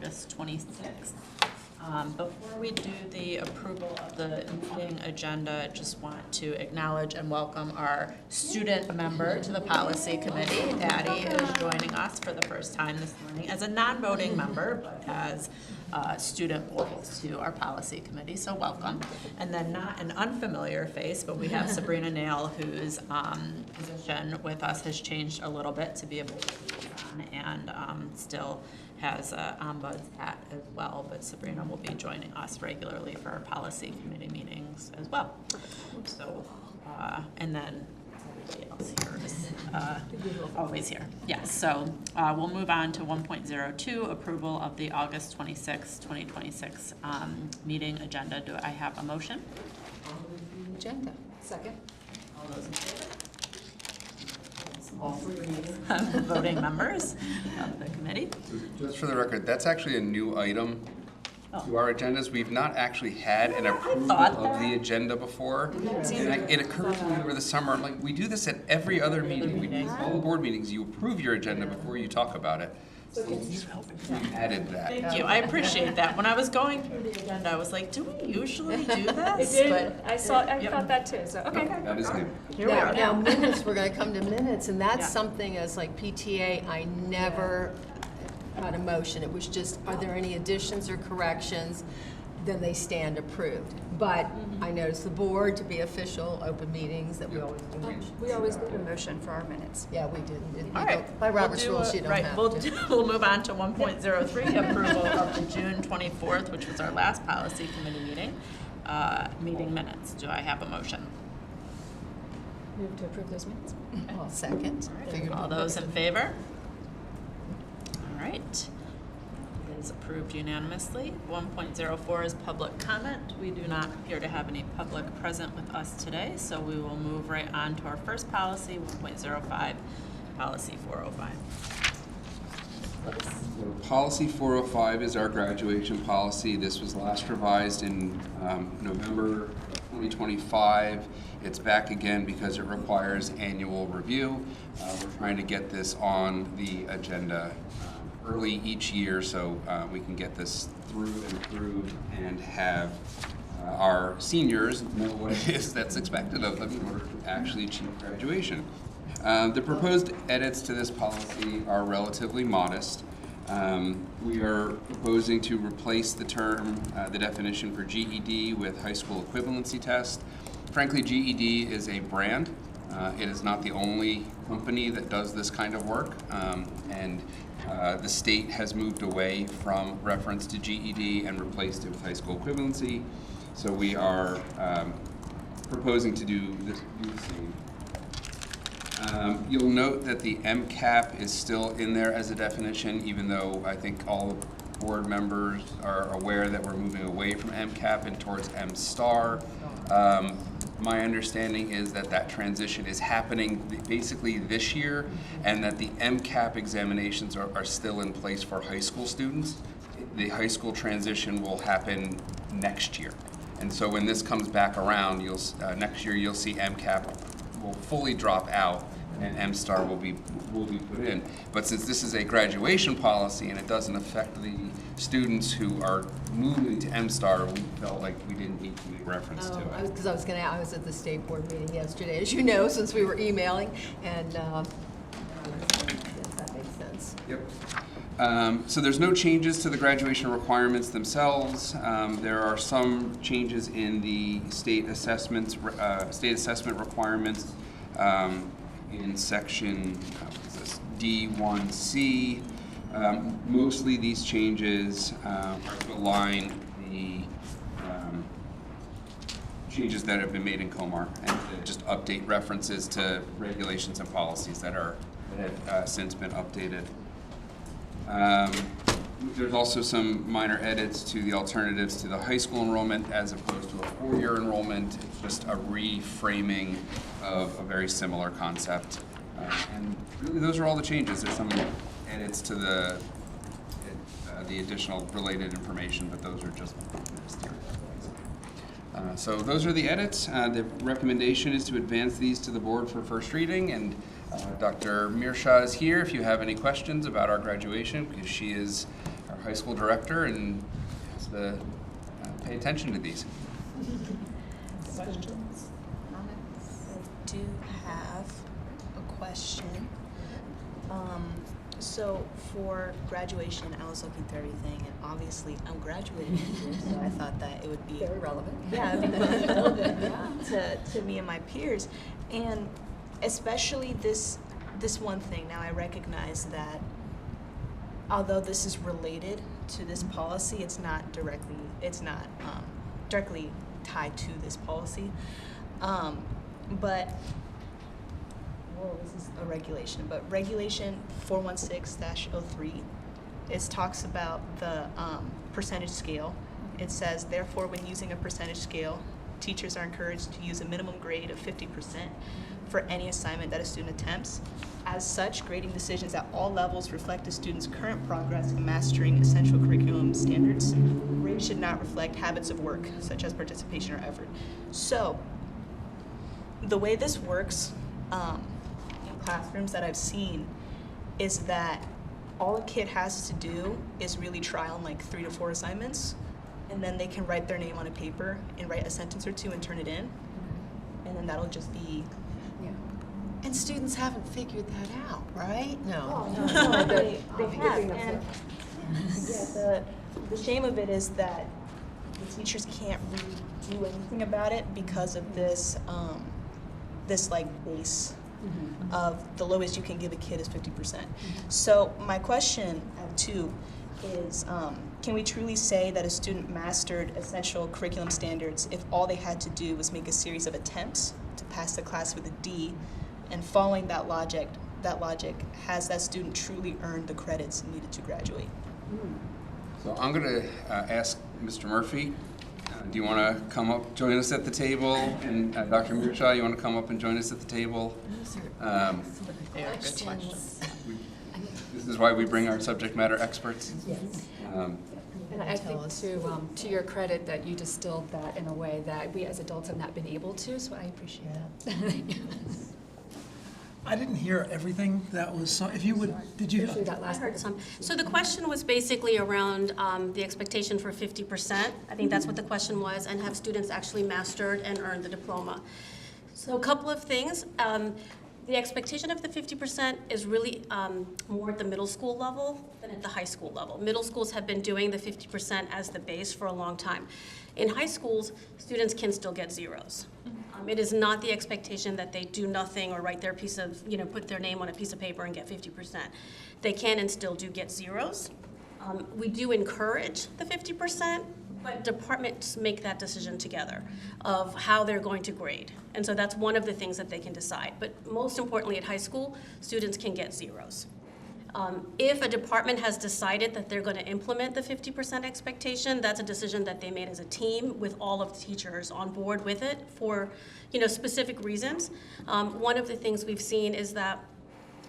August 26th. Before we do the approval of the meeting agenda, just want to acknowledge and welcome our student member to the policy committee. Addie is joining us for the first time this morning as a non-voting member, but as student voice to our policy committee, so welcome. And then not an unfamiliar face, but we have Sabrina Nail, whose position with us has changed a little bit to be able to be on, and still has ombuds hat as well, but Sabrina will be joining us regularly for our policy committee meetings as well. So, and then everybody else here is always here. Yes, so we'll move on to 1.02, approval of the August 26, 2026 meeting agenda. Do I have a motion? Agenda. Second. All those in favor? All three voting members of the committee. Just for the record, that's actually a new item to our agendas. We've not actually had an approval of the agenda before. And it occurred to me over the summer, I'm like, we do this at every other meeting. All the board meetings, you approve your agenda before you talk about it. So we added that. Thank you. I appreciate that. When I was going through the agenda, I was like, do we usually do this? It did. But I thought that too. So okay. That is new. here we are Now, now. minutes, we're going to come to minutes, and that's Yeah. something as like PTA, I never had a motion. It was just, are there any additions or corrections? Then they stand approved. But I noticed the board, to be official, open meetings, that we always do motions. We always did a motion for our minutes. Yeah, we didn't. All right. By Robert's We'll do rules, a- you don't right, have we'll to. we'll move on to 1.03, approval of the June 24th, which was our last policy committee meeting, meeting minutes. Do I have a motion? Move to approve those minutes. Well, second. Figured All we'd those look in favor? All right. It is approved unanimously. 1.04 is public comment. We do not appear to have any public present with us today, so we will move right on to our first policy, 1.05, policy 405. Policy 405 is our graduation policy. This was last revised in November of 2025. It's back again because it requires annual review. We're trying to get this on the agenda early each year so we can get this through and approved and have our seniors know what it is that's expected of them in order to actually achieve graduation. The proposed edits to this policy are relatively modest. We are proposing to replace the term, the definition for GED with high school equivalency test. Frankly, GED is a brand. It is not the only company that does this kind of work, and the state has moved away from reference to GED and replaced it with high school equivalency. So we are proposing to do the same. You'll note that the MCAP is still in there as a definition, even though I think all board members are aware that we're moving away from MCAP and towards M-STAR. My understanding is that that transition is happening basically this year, and that the MCAP examinations are still in place for high school students. The high school transition will happen next year. And so when this comes back around, next year you'll see MCAP will fully drop out and M-STAR will be put in. But since this is a graduation policy and it doesn't affect the students who are moving to M-STAR, we felt like we didn't need to make reference to it. Because I was at the state board meeting yesterday, as you know, since we were emailing, and yes, that makes sense. Yep. So there's no changes to the graduation requirements themselves. There are some changes in the state assessment requirements in section D1C. Mostly these changes are to align the changes that have been made in COMAR and to just update references to regulations and policies that have since been updated. There's also some minor edits to the alternatives to the high school enrollment as opposed to a four-year enrollment. It's just a reframing of a very similar concept. And really those are all the changes. There's some edits to the additional related information, but those are just so those are the edits. The recommendation is to advance these to the board for first reading, and Dr. Mirsha is here if you have any questions about our graduation, because she is our high school director and has to pay attention to these. Questions? I do have a question. So for graduation, I was looking through everything, and obviously I'm graduating this year, so I thought that it would be Very relevant. yeah, it'd be really relevant to me and my peers, and especially this one thing. Now I recognize that although this is related to this policy, it's not directly tied to this policy, but. Well, this is a regulation, but regulation 416-03, it talks about the percentage scale. It says, therefore, when using a percentage scale, teachers are encouraged to use a minimum grade of 50% for any assignment that a student attempts. As such, grading decisions at all levels reflect a student's current progress in mastering essential curriculum standards. Grades should not reflect habits of work, such as participation or effort. So, the way this works, classrooms that I've seen is that all a kid has to do is really try on like 3 to 4 assignments, and then they can write their name on a paper and write a sentence or two and turn it in, and then that'll just be. Yeah. And students haven't figured that out, right? No. No, they I'll be giving them have. And the shame of it is that the teachers can't really do anything about it because of this this like base of the lowest you can give a kid is 50%. So my question, I have two, is can we truly say that a student mastered essential curriculum standards if all they had to do was make a series of attempts to pass the class with a D, and following that logic, has that student truly earned the credits needed to graduate? So I'm going to ask Mr. Murphy, do you want to come up, join us at the table? And Dr. Mirshaw, you want to come up and join us at the table? Very good question. This is why we bring our subject matter experts. Yes. And I think to your credit that you distilled that in a way that we as adults have not been able to, so I appreciate that. I didn't hear everything that was, so if you would, did you? Especially that last part. So the question was basically around the expectation for 50%. I think that's what the question was, and have students actually mastered and earned the diploma? So a couple of things. The expectation of the 50% is really more at the middle school level than at the high school level. Middle schools have been doing the 50% as the base for a long time. In high schools, students can still get zeros. It is not the expectation that they do nothing or write their piece of, put their name on a piece of paper and get 50%. They can and still do get zeros. We do encourage the 50%, but departments make that decision together of how they're going to grade. And so that's one of the things that they can decide. But most importantly, at high school, students can get zeros. If a department has decided that they're going to implement the 50% expectation, that's a decision that they made as a team with all of the teachers on board with it for, specific reasons. One of the things we've seen is that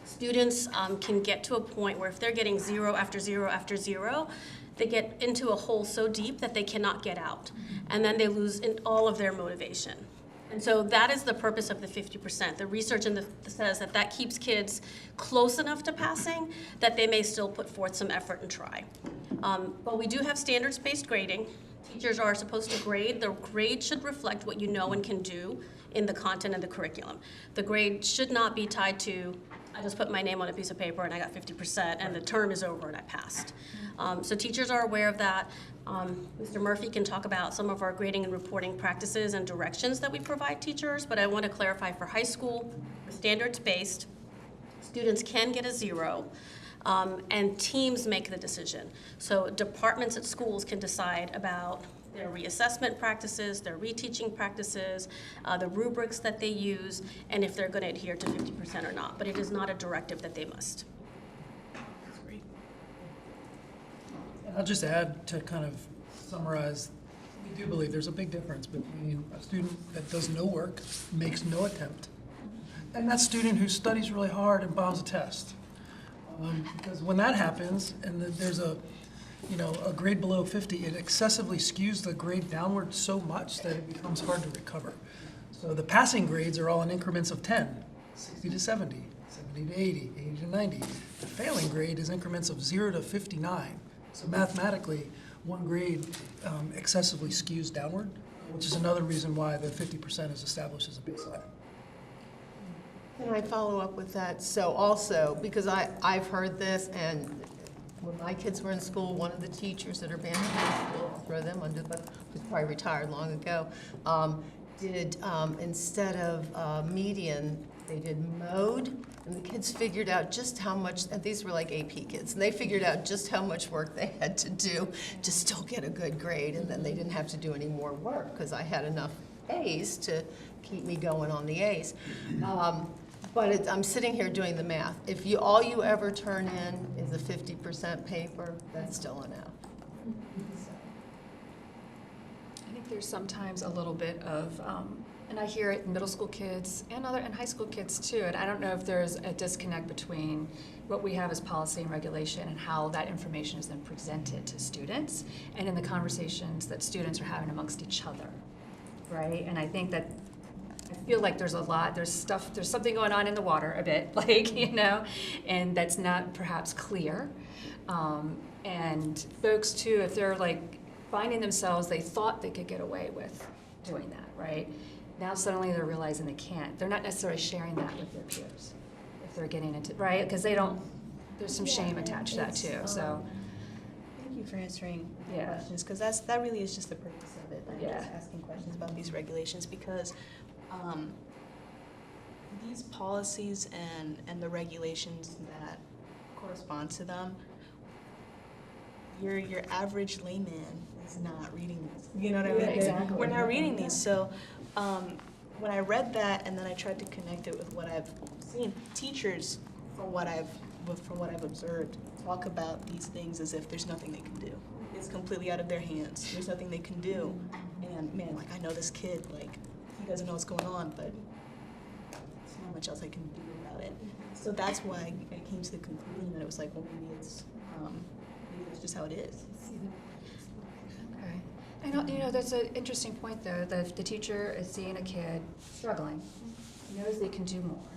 students can get to a point where if they're getting 0 after 0 after 0, they get into a hole so deep that they cannot get out. And then they lose all of their motivation. And so that is the purpose of the 50%. The research says that keeps kids close enough to passing that they may still put forth some effort and try. But we do have standards-based grading. Teachers are supposed to grade. The grade should reflect what you know and can do in the content of the curriculum. The grade should not be tied to, I just put my name on a piece of paper and I got 50% and the term is over and I passed. So teachers are aware of that. Mr. Murphy can talk about some of our grading and reporting practices and directions that we provide teachers, but I want to clarify for high school, standards-based, students can get a 0, and teams make the decision. So departments at schools can decide about their reassessment practices, their reteaching practices, the rubrics that they use, and if they're going to adhere to 50% or not. But it is not a directive that they must. I'll just add to kind of summarize, we do believe there's a big difference between a student that does no work, makes no attempt, and that student who studies really hard and bombs a test. Because when that happens, and there's a grade below 50, it excessively skews the grade downward so much that it becomes hard to recover. So the passing grades are all in increments of 10, 60 to 70, 70 to 80, 80 to 90. The failing grade is increments of 0 to 59. So mathematically, one grade excessively skews downward, which is another reason why the 50% is established as a baseline. Can I follow up with that? So also, because I've heard this, and when my kids were in school, one of the teachers that are banned from school, I'll throw them under the bus, who's probably retired long ago, did, instead of median, they did mode, and the kids figured out just how much, and these were like AP kids, and they figured out just how much work they had to do to still get a good grade, and then they didn't have to do any more work, because I had enough A's to keep me going on the A's. But I'm sitting here doing the math. If all you ever turn in is a 50% paper, that's still enough. I think there's sometimes a little bit of, and I hear it in middle school kids and high school kids too, and I don't know if there's a disconnect between what we have as policy and regulation and how that information is then presented to students and in the conversations that students are having amongst each other, right? And I think that I feel like there's something going on in the water a bit, like, and that's not perhaps clear. And folks too, if they're like finding themselves, they thought they could get away with doing that, right? Now suddenly they're realizing they can't. They're not necessarily sharing that with their peers if they're getting into, right? Because there's some shame attached to that too, so. Thank you for answering Yeah. questions, because that really is just the purpose of it. Like, Yeah. just asking questions about these regulations, because these policies and the regulations that correspond to them, your average layman is not reading these. You know what I mean? Yeah, exactly. We're not reading these. So when I read that and then I tried to connect it with what I've seen, teachers, from what I've observed, talk about these things as if there's nothing they can do. It's completely out of their hands. There's nothing they can do. And man, like, I know this kid, like, he doesn't know what's going on, but there's not much else I can do about it. So that's why I came to the conclusion that it was like, well, maybe it's just how it is. Okay. And that's an interesting point though, that if the teacher is seeing a kid struggling, knows they can do more,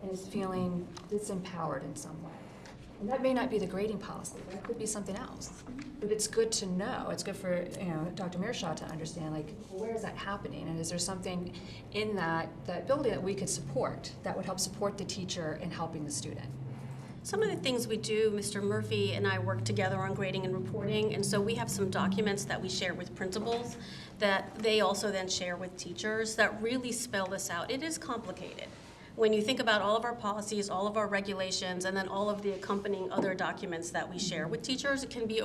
and is feeling disempowered in some way. And that may not be the grading policy, that could be something else. But it's good to know, it's good for Dr. Mearshaw to understand, like, where is that happening? And is there something in that building that we could support, that would help support the teacher in helping the student? Some of the things we do, Mr. Murphy and I work together on grading and reporting, and so we have some documents that we share with principals that they also then share with teachers that really spell this out. It is complicated. When you think about all of our policies, all of our regulations, and then all of the accompanying other documents that we share with teachers, it can be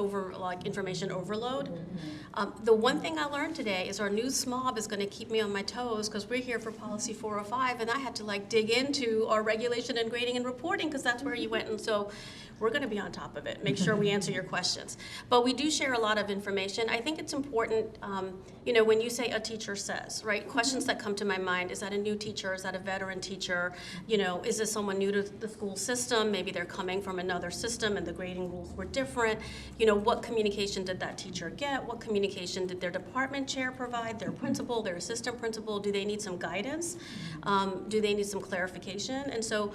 information overload. The one thing I learned today is our new SMOB is going to keep me on my toes, because we're here for policy 405, and I had to dig into our regulation and grading and reporting, because that's where you went. And so we're going to be on top of it, make sure we answer your questions. But we do share a lot of information. I think it's important, when you say a teacher says, right? Questions that come to my mind, is that a new teacher? Is that a veteran teacher? Is this someone new to the school system? Maybe they're coming from another system and the grading rules were different. What communication did that teacher get? What communication did their department chair provide, their principal, their assistant principal? Do they need some guidance? Do they need some clarification? And so,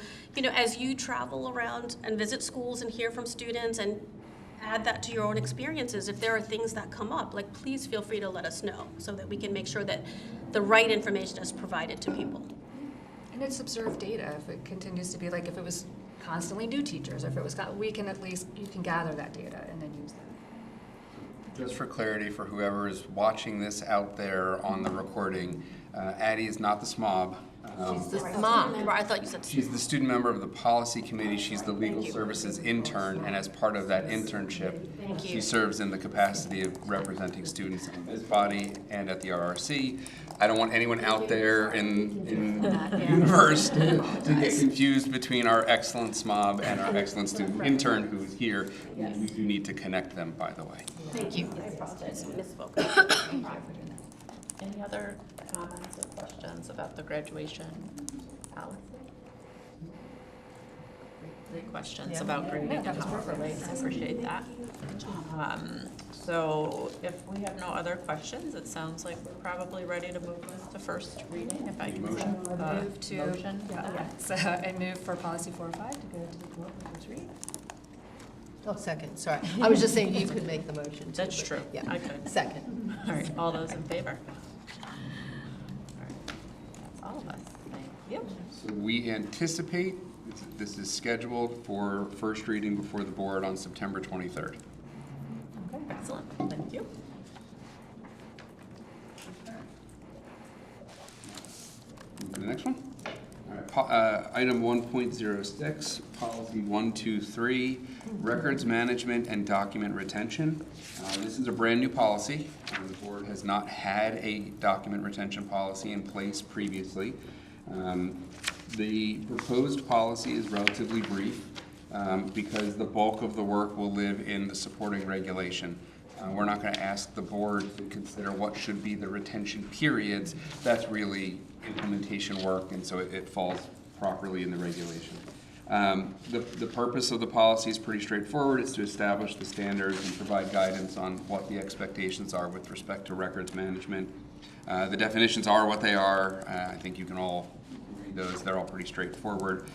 as you travel around and visit schools and hear from students and add that to your own experiences, if there are things that come up, please feel free to let us know so that we can make sure that the right information is provided to people. And it's observed data. If it continues to be if it was constantly new teachers, or if it was, you can gather that data and then use that. Just for clarity for whoever is watching this out there on the recording, Addie is not the SMOB. She's the Student mom. member, I thought you said. She's the student member of the policy committee. She's the legal services intern, and as part of that internship, she serves in the capacity of representing students in this body and at the RRC. I don't want anyone out there in the universe to get confused between our excellent SMOB and our excellent student intern who's here. We do need to connect them, by the way. Thank you. I apologize, misspoke. Any other comments or questions about the graduation policy? Great questions about grading and how it relates. I appreciate that. So if we have no other questions, it sounds like we're probably ready to move this to first reading, if I can Move to, motion. So I move for policy 405 to go to the floor for first read. Oh, second, sorry. I was just saying you could make the motion too. That's but- true. Yeah, I could. second. All right, all those in favor? All right, that's all of us. Thank you. So we anticipate this is scheduled for first reading before the board on September 23rd. Okay, excellent. Thank you. Move to the next one. All right, item 1.06, policy 123, records management and document retention. This is a brand new policy. The board has not had a document retention policy in place previously. The proposed policy is relatively brief because the bulk of the work will live in the supporting regulation. We're not going to ask the board to consider what should be the retention periods. That's really implementation work, and so it falls properly in the regulation. The purpose of the policy is pretty straightforward. It's to establish the standards and provide guidance on what the expectations are with respect to records management. The definitions are what they are. I think you can all read those. They're all pretty straightforward.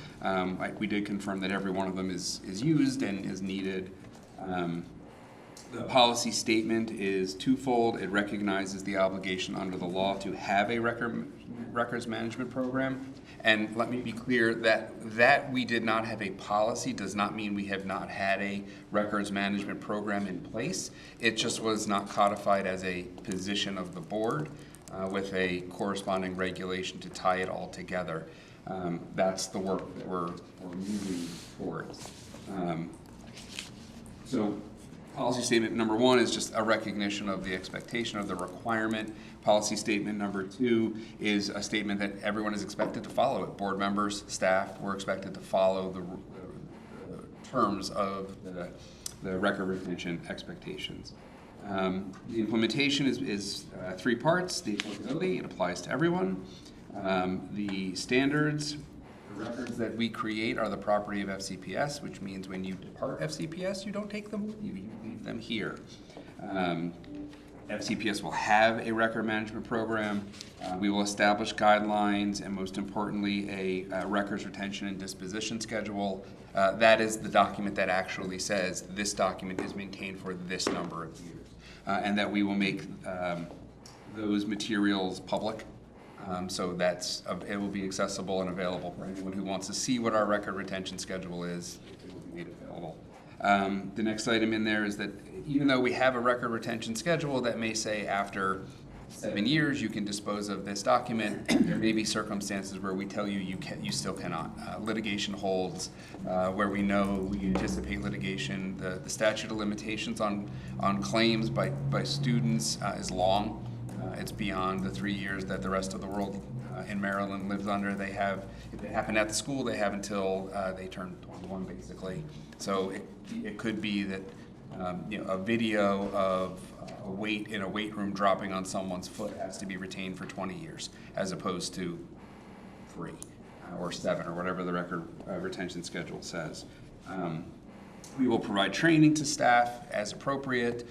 We did confirm that every one of them is used and is needed. The policy statement is twofold. It recognizes the obligation under the law to have a records management program. And let me be clear that we did not have a policy does not mean we have not had a records management program in place. It just was not codified as a position of the board with a corresponding regulation to tie it all together. That's the work that we're moving towards. So policy statement number 1 is just a recognition of the expectation of the requirement. Policy statement number 2 is a statement that everyone is expected to follow it. Board members, staff, we're expected to follow the terms of the record retention expectations. The implementation is 3 parts. The applicability, it applies to everyone. The standards, the records that we create are the property of FCPS, which means when you depart FCPS, you don't take them with you, you leave them here. FCPS will have a record management program. We will establish guidelines and, most importantly, a records retention and disposition schedule. That is the document that actually says this document is maintained for this number of years, and that we will make those materials public. So it will be accessible and available for anyone who wants to see what our record retention schedule is. It will be made available. The next item in there is that even though we have a record retention schedule that may say after 7 years you can dispose of this document, there may be circumstances where we tell you you still cannot. Litigation holds where we know we anticipate litigation. The statute of limitations on claims by students is long. It's beyond the 3 years that the rest of the world in Maryland lives under. If it happened at the school, they have until they turn 21, basically. So it could be that a video of a weight in a weight room dropping on someone's foot has to be retained for 20 years, as opposed to 3 or 7 or whatever the record retention schedule says. We will provide training to staff as appropriate.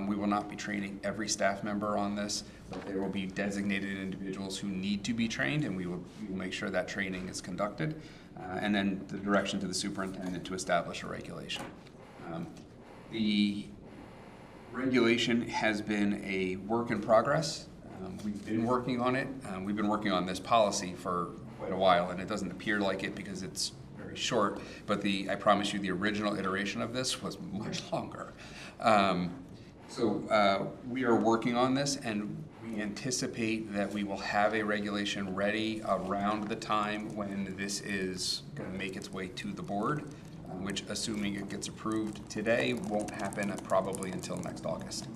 We will not be training every staff member on this, but there will be designated individuals who need to be trained, and we will make sure that training is conducted. And then the direction to the superintendent to establish a regulation. The regulation has been a work in progress. We've been working on it. We've been working on this policy for quite a while, and it doesn't appear like it because it's very short, but I promise you the original iteration of this was much longer. So we are working on this, and we anticipate that we will have a regulation ready around the time when this is going to make its way to the board, which, assuming it gets approved today, won't happen probably until next August.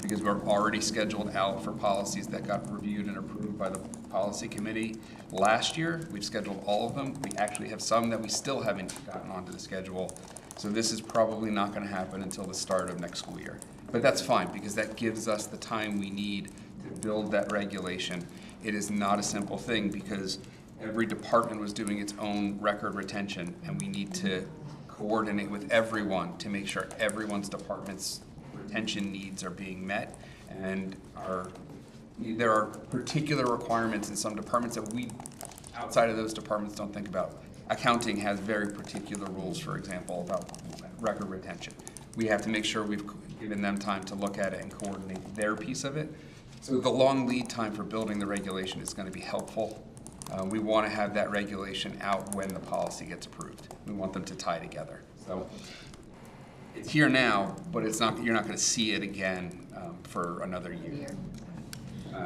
Because we're already scheduled out for policies that got reviewed and approved by the policy committee last year. We've scheduled all of them. We actually have some that we still haven't gotten onto the schedule. So this is probably not going to happen until the start of next school year. But that's fine, because that gives us the time we need to build that regulation. It is not a simple thing, because every department was doing its own record retention, and we need to coordinate with everyone to make sure everyone's department's retention needs are being met. And there are particular requirements in some departments that we, outside of those departments, don't think about. accounting has very particular rules, for example, about record retention. We have to make sure we've given them time to look at it and coordinate their piece of it. So the long lead time for building the regulation is going to be helpful. We want to have that regulation out when the policy gets approved. We want them to tie together. So it's here now, but it's not. You're not going to see it again for another year.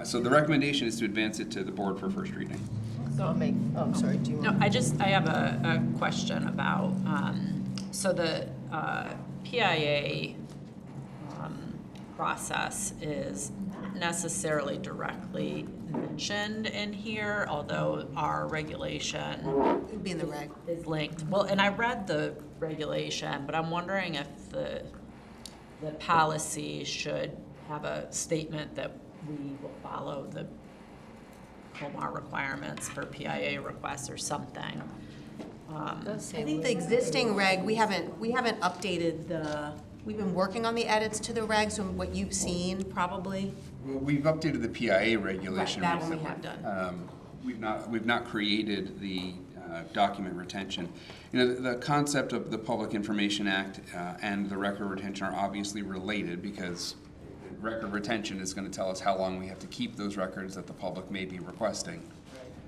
So the recommendation is to advance it to the board for first reading. So I'll make, oh, I'm sorry, do you No, want? I have a question about, so the PIA process is necessarily directly mentioned in here, although our regulation It'd be in the reg. is linked. Well, and I read the regulation, but I'm wondering if the policy should have a statement that we will follow the Comar requirements for PIA requests or something. Does say I think the existing reg, we haven't updated we've been working on the edits to the regs from what you've seen, probably. Well, we've updated the PIA regulation Right, that one we recently. have done. We've not created the document retention. You know, the concept of the Public Information Act and the record retention are obviously related, because record retention is going to tell us how long we have to keep those records that the public may be requesting.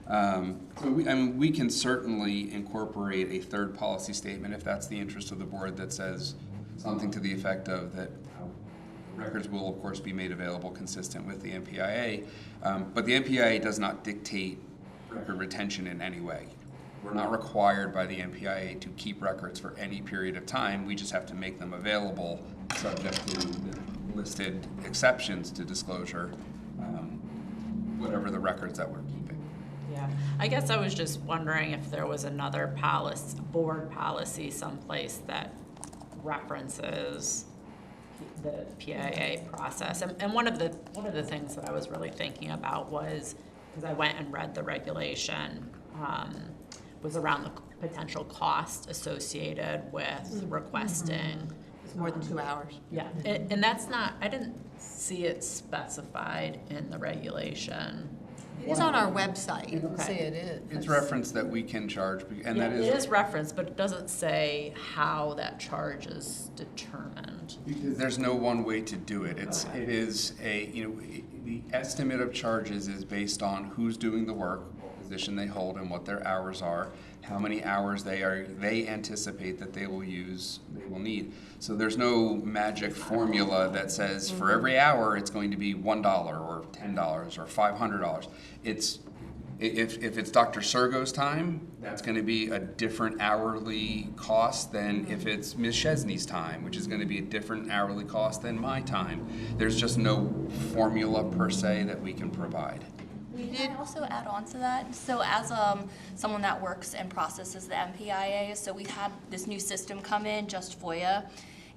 So we can certainly incorporate a third policy statement if that's the interest of the board, that says something to the effect of that records will of course be made available consistent with the MPIA, but the MPIA does not dictate record retention in any way. We're not required by the MPIA to keep records for any period of time. We just have to make them available, subject to the listed exceptions to disclosure, whatever the records that we're keeping. Yeah, I guess I was just wondering if there was another board policy someplace that references the PIA process. And one of the things that I was really thinking about was, because I went and read the regulation, was around the potential cost associated with requesting. It's more than 2 hours. Yeah, and that's not, I didn't see it specified in the regulation. It is on our website. Didn't say it is. It's referenced that we can charge, and that It is, is referenced, but it doesn't say how that charge is determined. because there's no one way to do it. It is the estimate of charges is based on who's doing the work, what position they hold, and what their hours are, how many hours they anticipate that they will need. So there's no magic formula that says for every hour it's going to be $1 or $10 or $500. If it's Dr. Sergo's time, that's going to be a different hourly cost than if it's Ms. Chesney's time, which is going to be a different hourly cost than my time. There's just no formula per se that we can provide. Can I also add on to that? So as someone that works and processes the MPIA, so we had this new system come in, Just FOIA.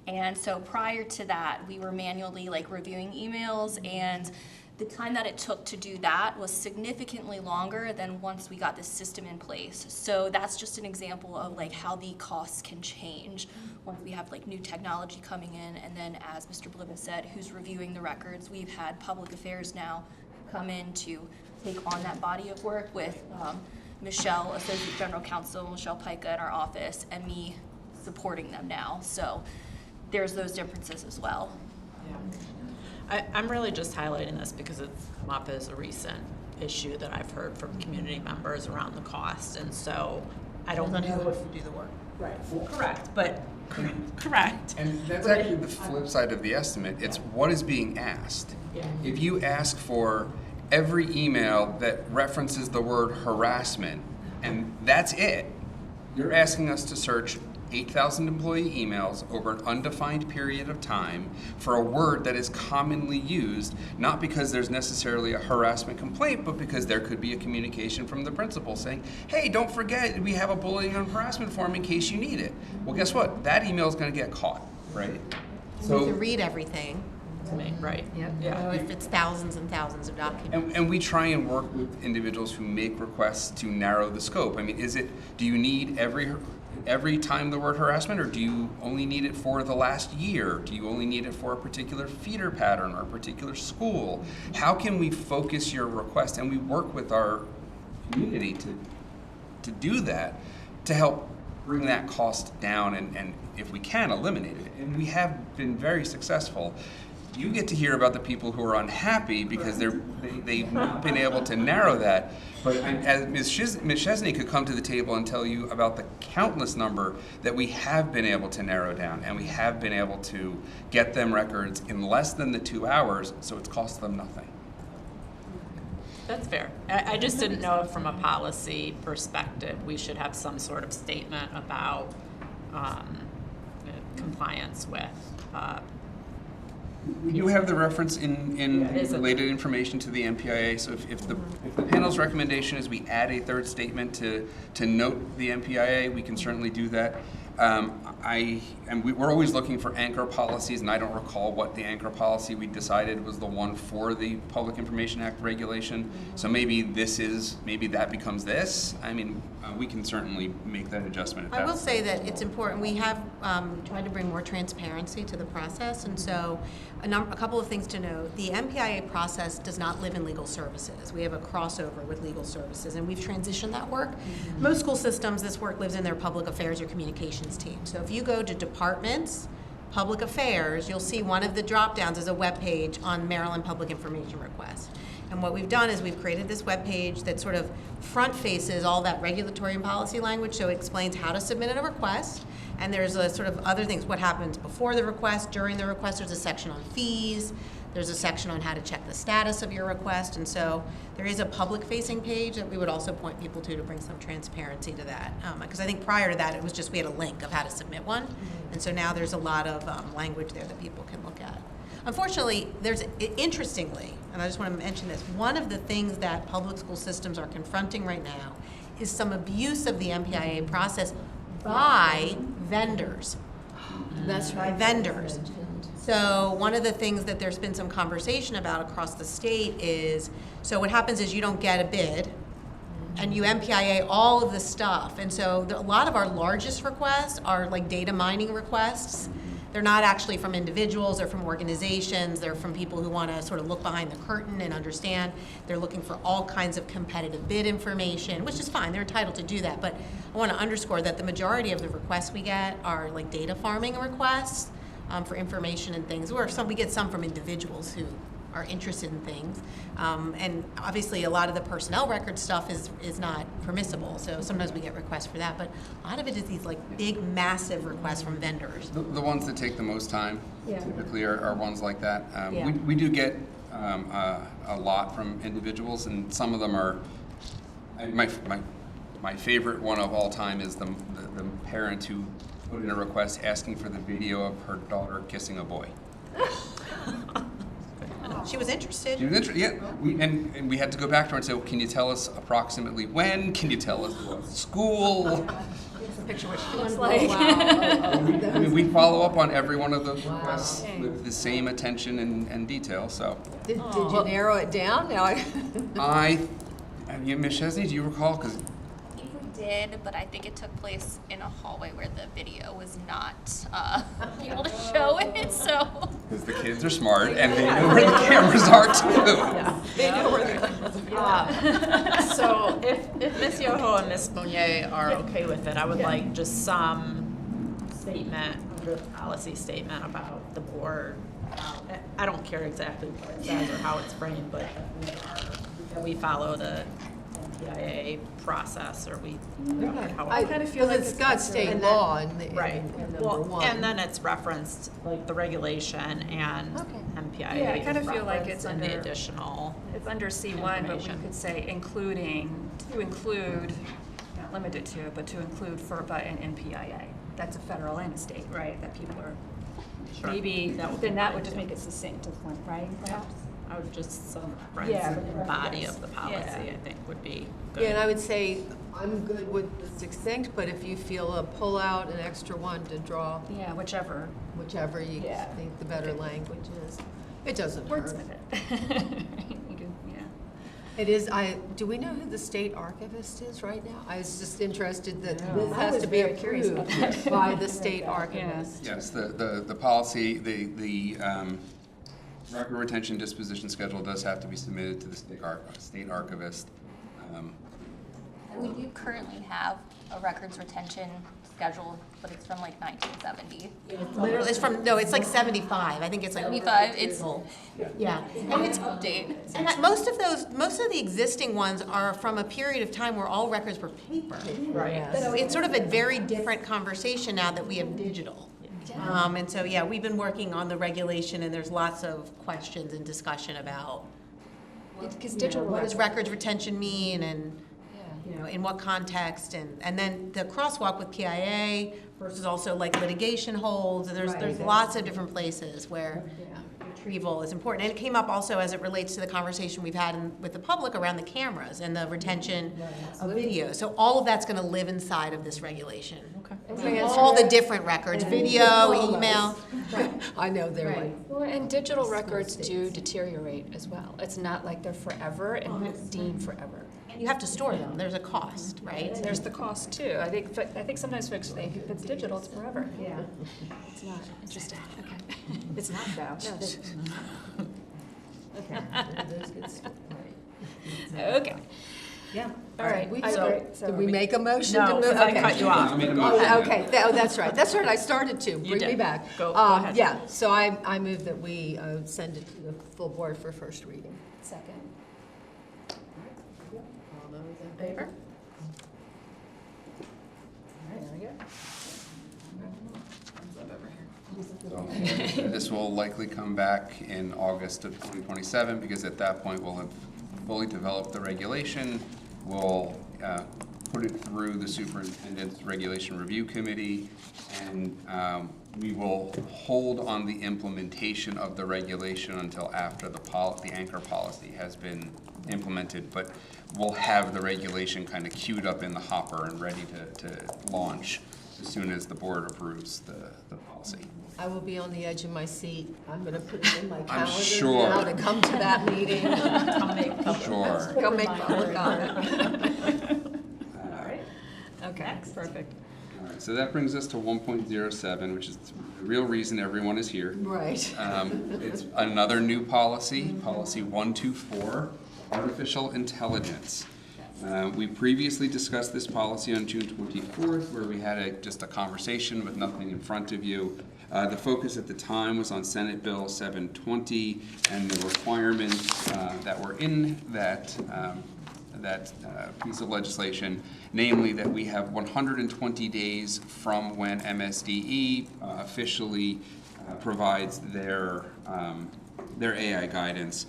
And so prior to that, we were manually reviewing emails, and the time that it took to do that was significantly longer than once we got this system in place. So that's just an example of how the costs can change once we have new technology coming in. And then, as Mr. Blivin said, who's reviewing the records? We've had public affairs now come in to take on that body of work with Michelle, Associate General Counsel, Michelle Pica in our office, and me supporting them now. So there's those differences as well. Yeah. I'm really just highlighting this because it's come up as a recent issue that I've heard from community members around the cost, and so I don't know if you do the work. Right. Correct, but correct. And that's actually the flip side of the estimate. It's what is being asked. Yeah. If you ask for every email that references the word harassment, and that's it, you're asking us to search 8,000 employee emails over an undefined period of time for a word that is commonly used, not because there's necessarily a harassment complaint, but because there could be a communication from the principal saying, hey, don't forget, we have a bullying and harassment form in case you need it. Well, guess what? That email is going to get caught, right? You need to read everything, Right. if it's thousands and thousands of documents. And we try and work with individuals who make requests to narrow the scope. I mean, do you need every time the word harassment, or do you only need it for the last year? Do you only need it for a particular feeder pattern or a particular school? How can we focus your request? And we work with our community to do that. to help bring that cost down and if we can, eliminate it. And we have been very successful. You get to hear about the people who are unhappy because they've not been able to narrow that. But as Ms. Chesney could come to the table and tell you about the countless number that we have been able to narrow down, and we have been able to get them records in less than the 2 hours, so it's cost them nothing. That's fair. I just didn't know if from a policy perspective, we should have some sort of statement about compliance with. We do have the reference in is it? related information to the MPIA, so if the panel's recommendation is we add a third statement to note the MPIA, we can certainly do that. We're always looking for anchor policies, and I don't recall what the anchor policy we decided was the one for the Public Information Act regulation. So maybe that becomes this. I mean, we can certainly make that adjustment. If I will that's- say that it's important, we have tried to bring more transparency to the process, and so a couple of things to note. The MPIA process does not live in legal services. We have a crossover with legal services, and we've transitioned that work. Most school systems, this work lives in their public affairs or communications team. So if you go to departments, public affairs, you'll see one of the drop-downs is a web page on Maryland Public Information Request. And what we've done is we've created this web page that sort of front faces all that regulatory and policy language, so it explains how to submit a request. And there's a sort of other things, what happens before the request, during the request. There's a section on fees. There's a section on how to check the status of your request. And so there is a public-facing page that we would also point people to bring some transparency to that. Because I think prior to that, it was just we had a link of how to submit one. And so now there's a lot of language there that people can look at. Unfortunately, interestingly, and I just want to mention this, one of the things that public school systems are confronting right now is some abuse of the MPIA process by vendors. That's right. Vendors. So one of the things that there's been some conversation about across the state is, so what happens is you don't get a bid, and you MPIA all of the stuff. And so a lot of our largest requests are like data mining requests. They're not actually from individuals, they're from organizations, they're from people who want to sort of look behind the curtain and understand. They're looking for all kinds of competitive bid information, which is fine, they're entitled to do that. But I want to underscore that the majority of the requests we get are like data farming requests for information and things. We get some from individuals who are interested in things. And obviously a lot of the personnel record stuff is not permissible, so sometimes we get requests for that, but a lot of it is these like big, massive requests from vendors. The ones that take the most time typically are ones like that. Yeah. We do get a lot from individuals, and some of them are, my favorite one of all time is the parent who put in a request asking for the video of her daughter kissing a boy. She was interested. She was interested, yeah. And we had to go back to her and say, well, can you tell us approximately when? Can you tell us what school? Picture what she looks like. I mean, we follow up on every one of those requests with the same attention and detail, so. Did you narrow it down? Now Ms. Chesney, do you recall? 'Cause I think we did, but I think it took place in a hallway where the video was not able to show it, so. Because the kids are smart and they know where the cameras are too. They know where the cameras are. So if Ms. Yoho and Ms. Monier are okay with it, I would like just some statement, under the policy statement about the board. I don't care exactly what it says or how it's framed, but that we follow the MPIA process, or we. I kind of feel like it's got state law in Right. number Well, one. and then it's referenced, like the regulation and MPIA. Yeah, I kind of is feel like referenced it's in the under- additional. It's under C1, but we Information. could say to include, not limited to, but to include FERPA and NPIA. That's a federal and a state, right, that people are, Sure. maybe, That would be then that fine, would just too. make it succinct to one, right, perhaps? I would just some reference Yeah, in the body yes. of the policy, Yeah. I think would be good. Yeah, and I would say, I'm good with the succinct, but if you feel a pull out, an extra one to draw, Yeah, whichever. whichever you Yeah. think the better language is, it doesn't hurt. Wordsmith it. You do, yeah. It is, do we know who the state archivist is right now? I was just interested that this I has was to be very curious about approved that. by the state archivist. Yes, the policy, the record retention disposition schedule does have to be submitted to the state archivist. We do currently have a records retention schedule, but it's from like 1970. Literally, it's from, no, it's like 75. I think it's like. 75, it's, Yeah. And it's, update. and most of the existing ones are from a period of time where all records were paper. Right. So it's sort of a very different conversation now that we have digital. And so, yeah, we've been working on the regulation, and there's lots of questions and discussion about, Because you know, digital what does records. records retention mean, and, you know, in what context, and then the crosswalk with PIA versus also like litigation holds, and there's lots of different places where retrieval is important. And it came up also as it relates to the conversation we've had with the public around the cameras and the retention of video. So all of that's gonna live inside of this regulation. All the different records, video, email. I know they're like, Well, and digital records do deteriorate as well. It's not like they're forever and deemed forever. You have to store them, there's a cost, right? There's the cost too. I think sometimes folks think if it's digital, it's forever. Yeah. It's not. Interesting. Okay. It's not though. Okay. yeah. All right. I So, agree. So did we make a motion to No, move? 'cause I Okay. cut you off. I made a motion. Oh, okay, that's right, I started to, bring me did. back. Go ahead. Yeah, so I move that we send it to the full board for first reading. Second. All those in favor? So this will likely come back in August of 2027, because at that point, we'll have fully developed the regulation. We'll put it through the superintendent's regulation review committee, and we will hold on the implementation of the regulation until after the anchor policy has been implemented. But we'll have the regulation kind of queued up in the hopper and ready to launch as soon as the board approves the policy. I will be on the edge of my seat. I'm gonna put it in my calendar sure. now to come to that meeting. Sure. Go make public on it. All right. Okay, perfect. All right, so that brings us to 1.07, which is the real reason everyone is here. Right. It's another new policy, policy 124, artificial intelligence. We previously discussed this policy on June 24th, where we had just a conversation with nothing in front of you. The focus at the time was on Senate Bill 720 and the requirements that were in that piece of legislation, namely that we have 120 days from when MSDE officially provides their AI guidance.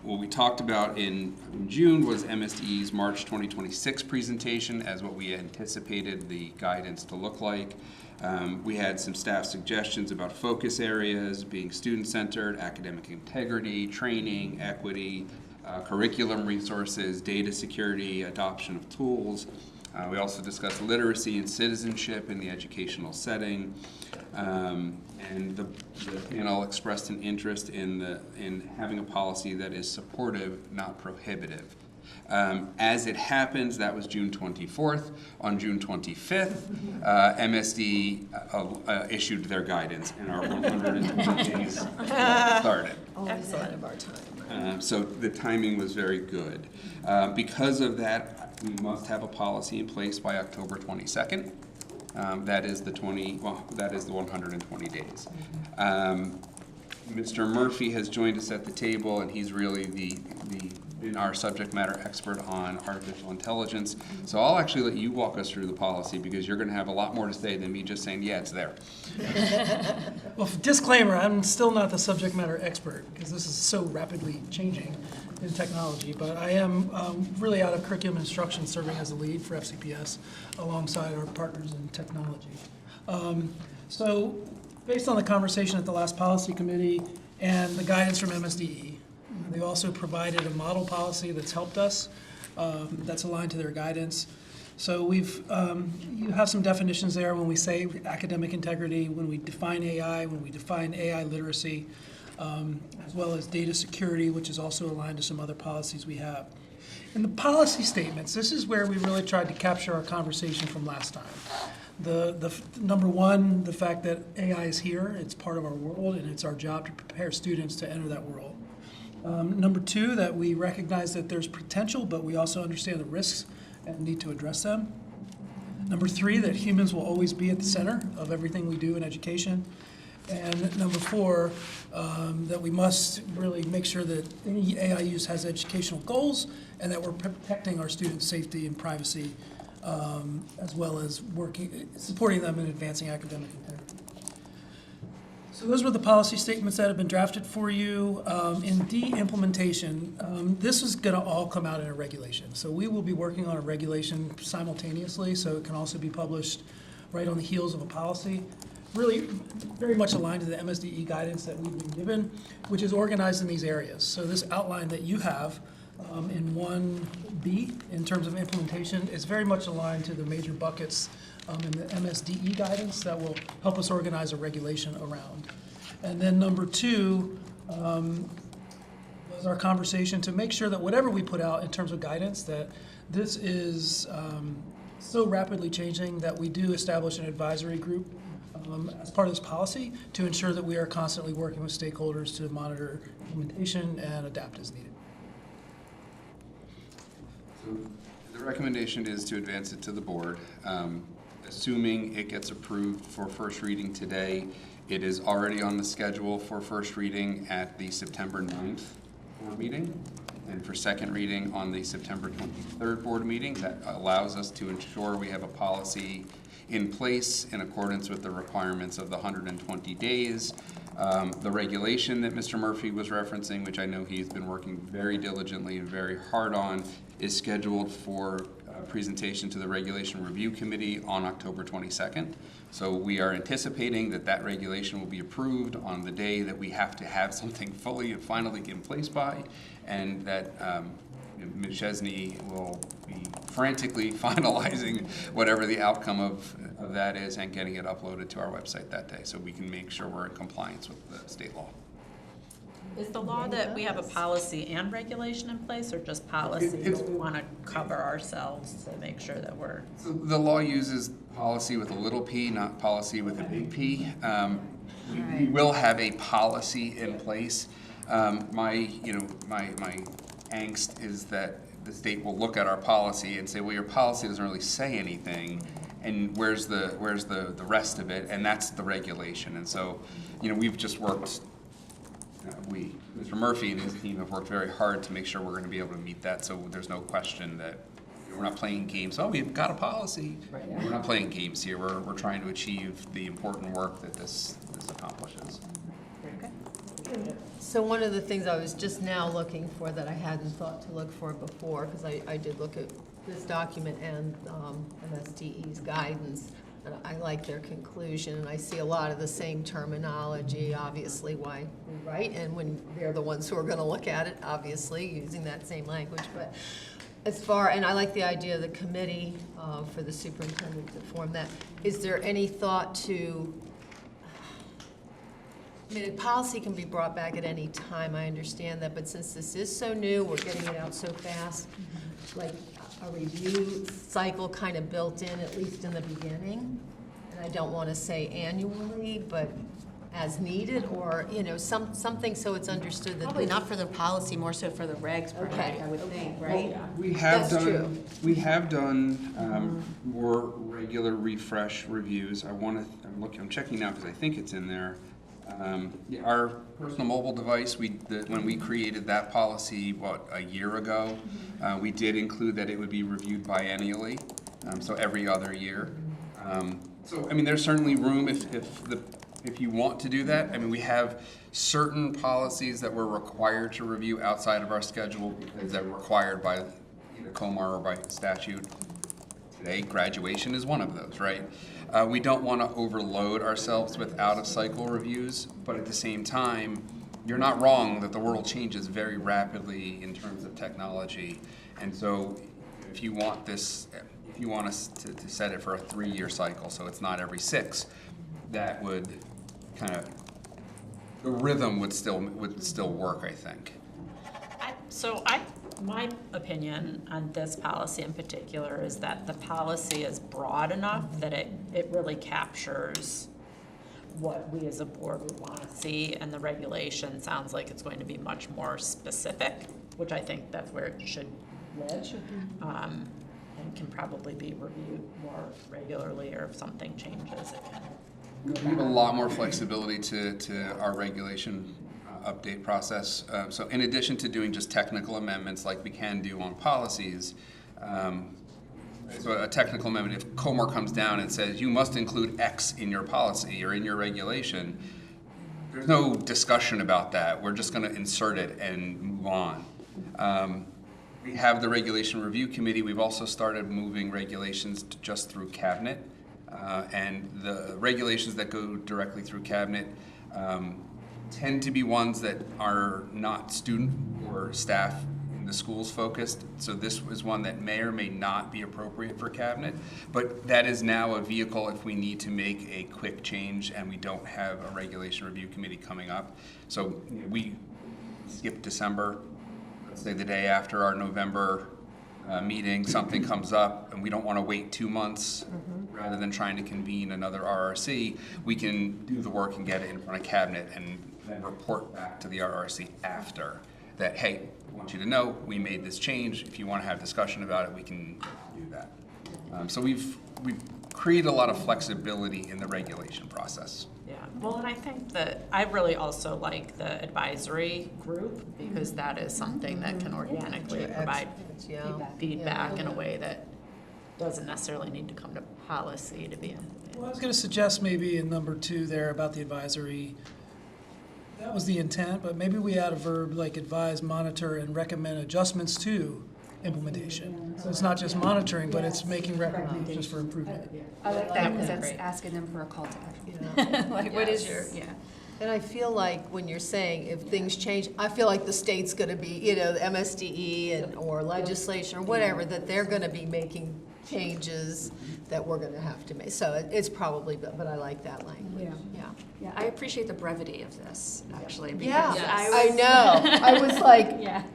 What we talked about in June was MSDE's March 2026 presentation as what we anticipated the guidance to look like. We had some staff suggestions about focus areas being student-centered, academic integrity, training, equity, curriculum resources, data security, adoption of tools. We also discussed literacy and citizenship in the educational setting. And the panel expressed an interest in having a policy that is supportive, not prohibitive. As it happens, that was June 24th. On June 25th, MSD issued their guidance, and our 120 days started. Excellent of our time. So the timing was very good. Because of that, we must have a policy in place by October 22nd. That is the 120 days. Mr. Murphy has joined us at the table, and he's really our subject matter expert on artificial intelligence. So I'll actually let you walk us through the policy, because you're going to have a lot more to say than me just saying, yeah, it's there. Well, disclaimer, I'm still not the subject matter expert, because this is so rapidly changing in technology, but I am really out of curriculum instruction, serving as a lead for FCPS alongside our partners in technology. So based on the conversation at the last policy committee and the guidance from MSDE, they also provided a model policy that's helped us, that's aligned to their guidance. So you have some definitions there when we say academic integrity, when we define AI, when we define AI literacy, as well as data security, which is also aligned to some other policies we have. In the policy statements, this is where we really tried to capture our conversation from last time. The number one, the fact that AI is here, it's part of our world, and it's our job to prepare students to enter that world. Number two, that we recognize that there's potential, but we also understand the risks and need to address them. Number 3, that humans will always be at the center of everything we do in education. And number 4, that we must really make sure that any AI use has educational goals and that we're protecting our students' safety and privacy, as well as supporting them in advancing academic integrity. So those were the policy statements that have been drafted for you. In de-implementation, this is going to all come out in a regulation. So we will be working on a regulation simultaneously, so it can also be published right on the heels of a policy. Really very much aligned to the MSDE guidance that we've been given, which is organized in these areas. So this outline that you have in 1B in terms of implementation is very much aligned to the major buckets in the MSDE guidance that will help us organize a regulation around. And then number 2 was our conversation to make sure that whatever we put out in terms of guidance, that this is so rapidly changing that we do establish an advisory group as part of this policy to ensure that we are constantly working with stakeholders to monitor implementation and adapt as needed. So the recommendation is to advance it to the board. Assuming it gets approved for first reading today, it is already on the schedule for first reading at the September 9th board meeting, and for second reading on the September 23rd board meeting. That allows us to ensure we have a policy in place in accordance with the requirements of the 120 days. The regulation that Mr. Murphy was referencing, which I know he's been working very diligently and very hard on, is scheduled for presentation to the Regulation Review Committee on October 22nd. So we are anticipating that that regulation will be approved on the day that we have to have something fully and finally in place by, and that Ms. Chesney will be frantically finalizing whatever the outcome of that is and getting it uploaded to our website that day so we can make sure we're in compliance with the state law. Is the law that we have a policy and regulation in place, or just policy? But we want to cover ourselves to make sure that we're... So the law uses policy with a little p, not policy with a big P. We will have a policy in place. My angst is that the state will look at our policy and say, well, your policy doesn't really say anything, and where's the rest of it? And that's the regulation. And so, we've just worked. Mr. Murphy and his team have worked very hard to make sure we're going to be able to meet that. So there's no question that we're not playing games. Oh, we've got a policy. Right. We're not playing games here. We're trying to achieve the important work that this accomplishes. So one of the things I was just now looking for that I hadn't thought to look for before, because I did look at this document and MSDE's guidance, and I like their conclusion, and I see a lot of the same terminology, obviously why we write, and when they're the ones who are going to look at it, obviously, using that same language. But and I like the idea of the committee for the superintendent to form that. Is there any thought to, I mean, a policy can be brought back at any time, I understand that, but since this is so new, we're getting it out so fast, like a review cycle kind of built in, at least in the beginning? And I don't want to say annually, but as needed, or, something so it's understood that. Probably not for the policy, more so for the regs, perhaps, I would think, right? We have That's true. done. We have done more regular refresh reviews. I'm checking now because I think it's in there. Our personal mobile device, when we created that policy, a year ago, we did include that it would be reviewed biennially, so every other year. So, there's certainly room if you want to do that. We have certain policies that we're required to review outside of our schedule because they're required by either COMAR or by statute. Today, graduation is one of those, right? We don't want to overload ourselves with out-of-cycle reviews, but at the same time, you're not wrong that the world changes very rapidly in terms of technology. And so if you want us to set it for a 3-year cycle, so it's not every 6, that would the rhythm would still work, I think. My opinion on this policy in particular is that the policy is broad enough that it really captures what we as a board would want to see, and the regulation sounds like it's going to be much more specific, which I think that's where it should live. And can probably be reviewed more regularly, or if something changes, it can. We have a lot more flexibility to our regulation update process. So in addition to doing just technical amendments like we can do on policies, so a technical amendment, if COMAR comes down and says you must include X in your policy or in your regulation, there's no discussion about that. We're just going to insert it and move on. We have the Regulation Review Committee. We've also started moving regulations just through Cabinet. And the regulations that go directly through Cabinet tend to be ones that are not student or staff in the schools focused. So this is one that may or may not be appropriate for Cabinet, but that is now a vehicle if we need to make a quick change and we don't have a Regulation Review Committee coming up. So we skip December, let's say the day after our November meeting, something comes up and we don't want to wait 2 months rather than trying to convene another RRC, we can do the work and get it in front of Cabinet and then report back to the RRC after that, hey, I want you to know we made this change. If you want to have discussion about it, we can do that. So we've created a lot of flexibility in the regulation process. Yeah, well, and I think that I really also like the advisory group, because that is something that can organically provide feedback in a way that doesn't necessarily need to come to policy to be implemented. Well, I was going to suggest maybe in number 2 there about the advisory, that was the intent, but maybe we add a verb like advise, monitor, and recommend adjustments to implementation. So it's not just monitoring, but it's making recommendations for improvement. I like that, because that's asking them for a call to action. Like, what is your, And I feel like when you're saying if things change, I feel like the state's gonna be, you know, the MSDE and, or legislation or whatever, that they're gonna be making changes that we're gonna have to make. So it's probably, but I like that language. Yeah, I appreciate the brevity of this, actually, because Yeah, I I know. I was like,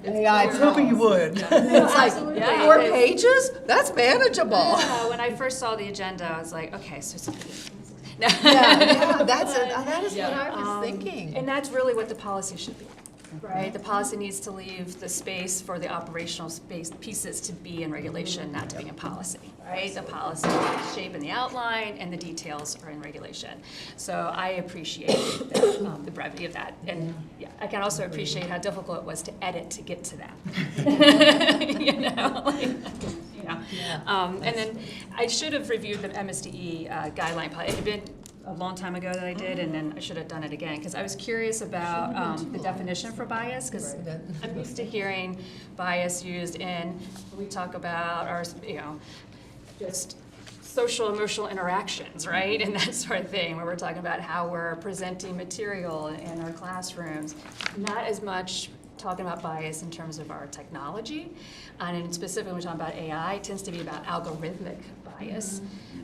AI. I was hoping you would. It's like, Yeah, 4 it is. pages? That's manageable. When I first saw the agenda, I was like, okay, so no. Yeah, that is what I was thinking. And that's really what the policy should be, right? The policy needs to leave the space for the operational space pieces to be in regulation, not to be in policy, right? The policy is shape in the outline, and the details are in regulation. So I appreciate the brevity of that. And yeah, I can also appreciate how difficult it was to edit to get to that. You know, like, and then I should have reviewed the MSDE guideline. It had been a long time ago that I did, and then I should have done it again, because I was curious about the definition for bias, because I'm used to hearing bias used in, we talk about our, just social emotional interactions, right? And that sort of thing, where we're talking about how we're presenting material in our classrooms. Not as much talking about bias in terms of our technology, and specifically when we're talking about AI, it tends to be about algorithmic bias.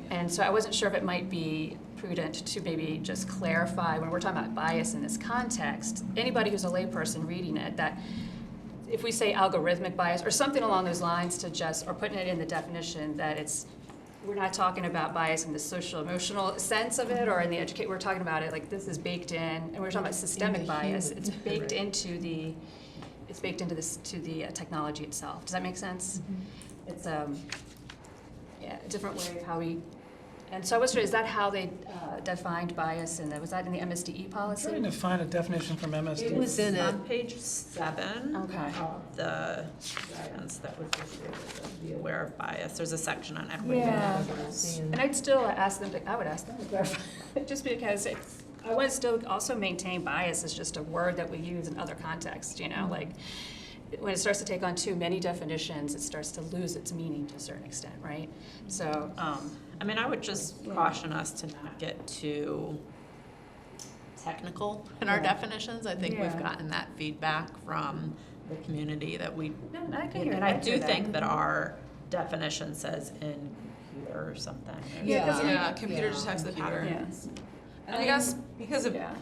And so I wasn't sure if it might be prudent to maybe just clarify when we're talking about bias in this context, anybody who's a layperson reading it, that if we say algorithmic bias or something along those lines, to just, or putting it in the definition that it's, we're not talking about bias in the social emotional sense of it or in the we're talking about it like this is baked in, and we're talking about systemic bias, it's baked into the, it's baked into this, to the technology itself. Does that make sense? It's a different way of how we, and so I was sure, is that how they defined bias, and was that in the MSDE policy? I'm trying to find a definition from MSD. It was in On it. page 7 Okay. of the guidance that was issued, be aware of bias. There's a section on equity. Yeah, and I'd still ask them to, I would ask them to clarify, just because it's, I want to still also maintain bias as just a word that we use in other contexts, like when it starts to take on too many definitions, it starts to lose its meaning to a certain extent, right? So, I mean, I would just caution us to not get too technical in our definitions. I think we've gotten that feedback from the community that we, I can hear and it. I can do hear that. think that our definition says in computer or something. Yeah, computer detects the pattern. Yes. And I guess because of, Yeah.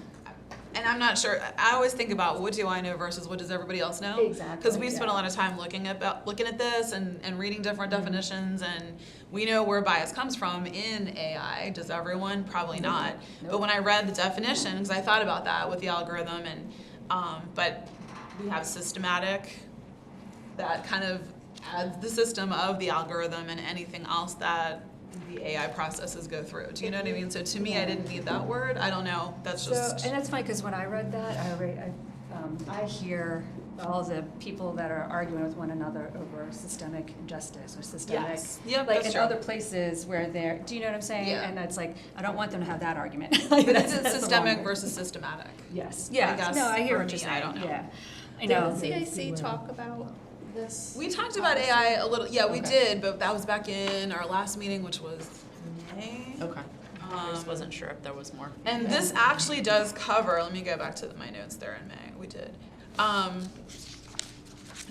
and I'm not sure, I always think about what do I know versus what does everybody else know? Exactly, Because we spent a lot of time looking at this and reading different definitions, and we know where bias comes from in AI. Does everyone? Probably not. But when I read the definition, because I thought about that with the algorithm, and but we have systematic, that kind of adds the system of the algorithm and anything else that the AI processes go through. Do you know what I mean? So to me, I didn't need that word. I don't know. That's So, just. and that's funny, because when I read that, I hear all the people that are arguing with one another over systemic injustice or systemic. Yes. Yep, like that's in true. other places where they're, do you know what I'm saying? Yeah. And it's like, I don't want them to have that argument. But That's- is it that's the systemic wrong- versus systematic? Yes, I yeah, guess no, I hear for what you're me, saying, I don't know. yeah. I know. Did CAC talk about this? We talked about AI a little, yeah, we did, but that was back in our last meeting, which was May. Okay. I just wasn't sure if there was more. And this actually does cover, let me go back to my notes there in May, we did.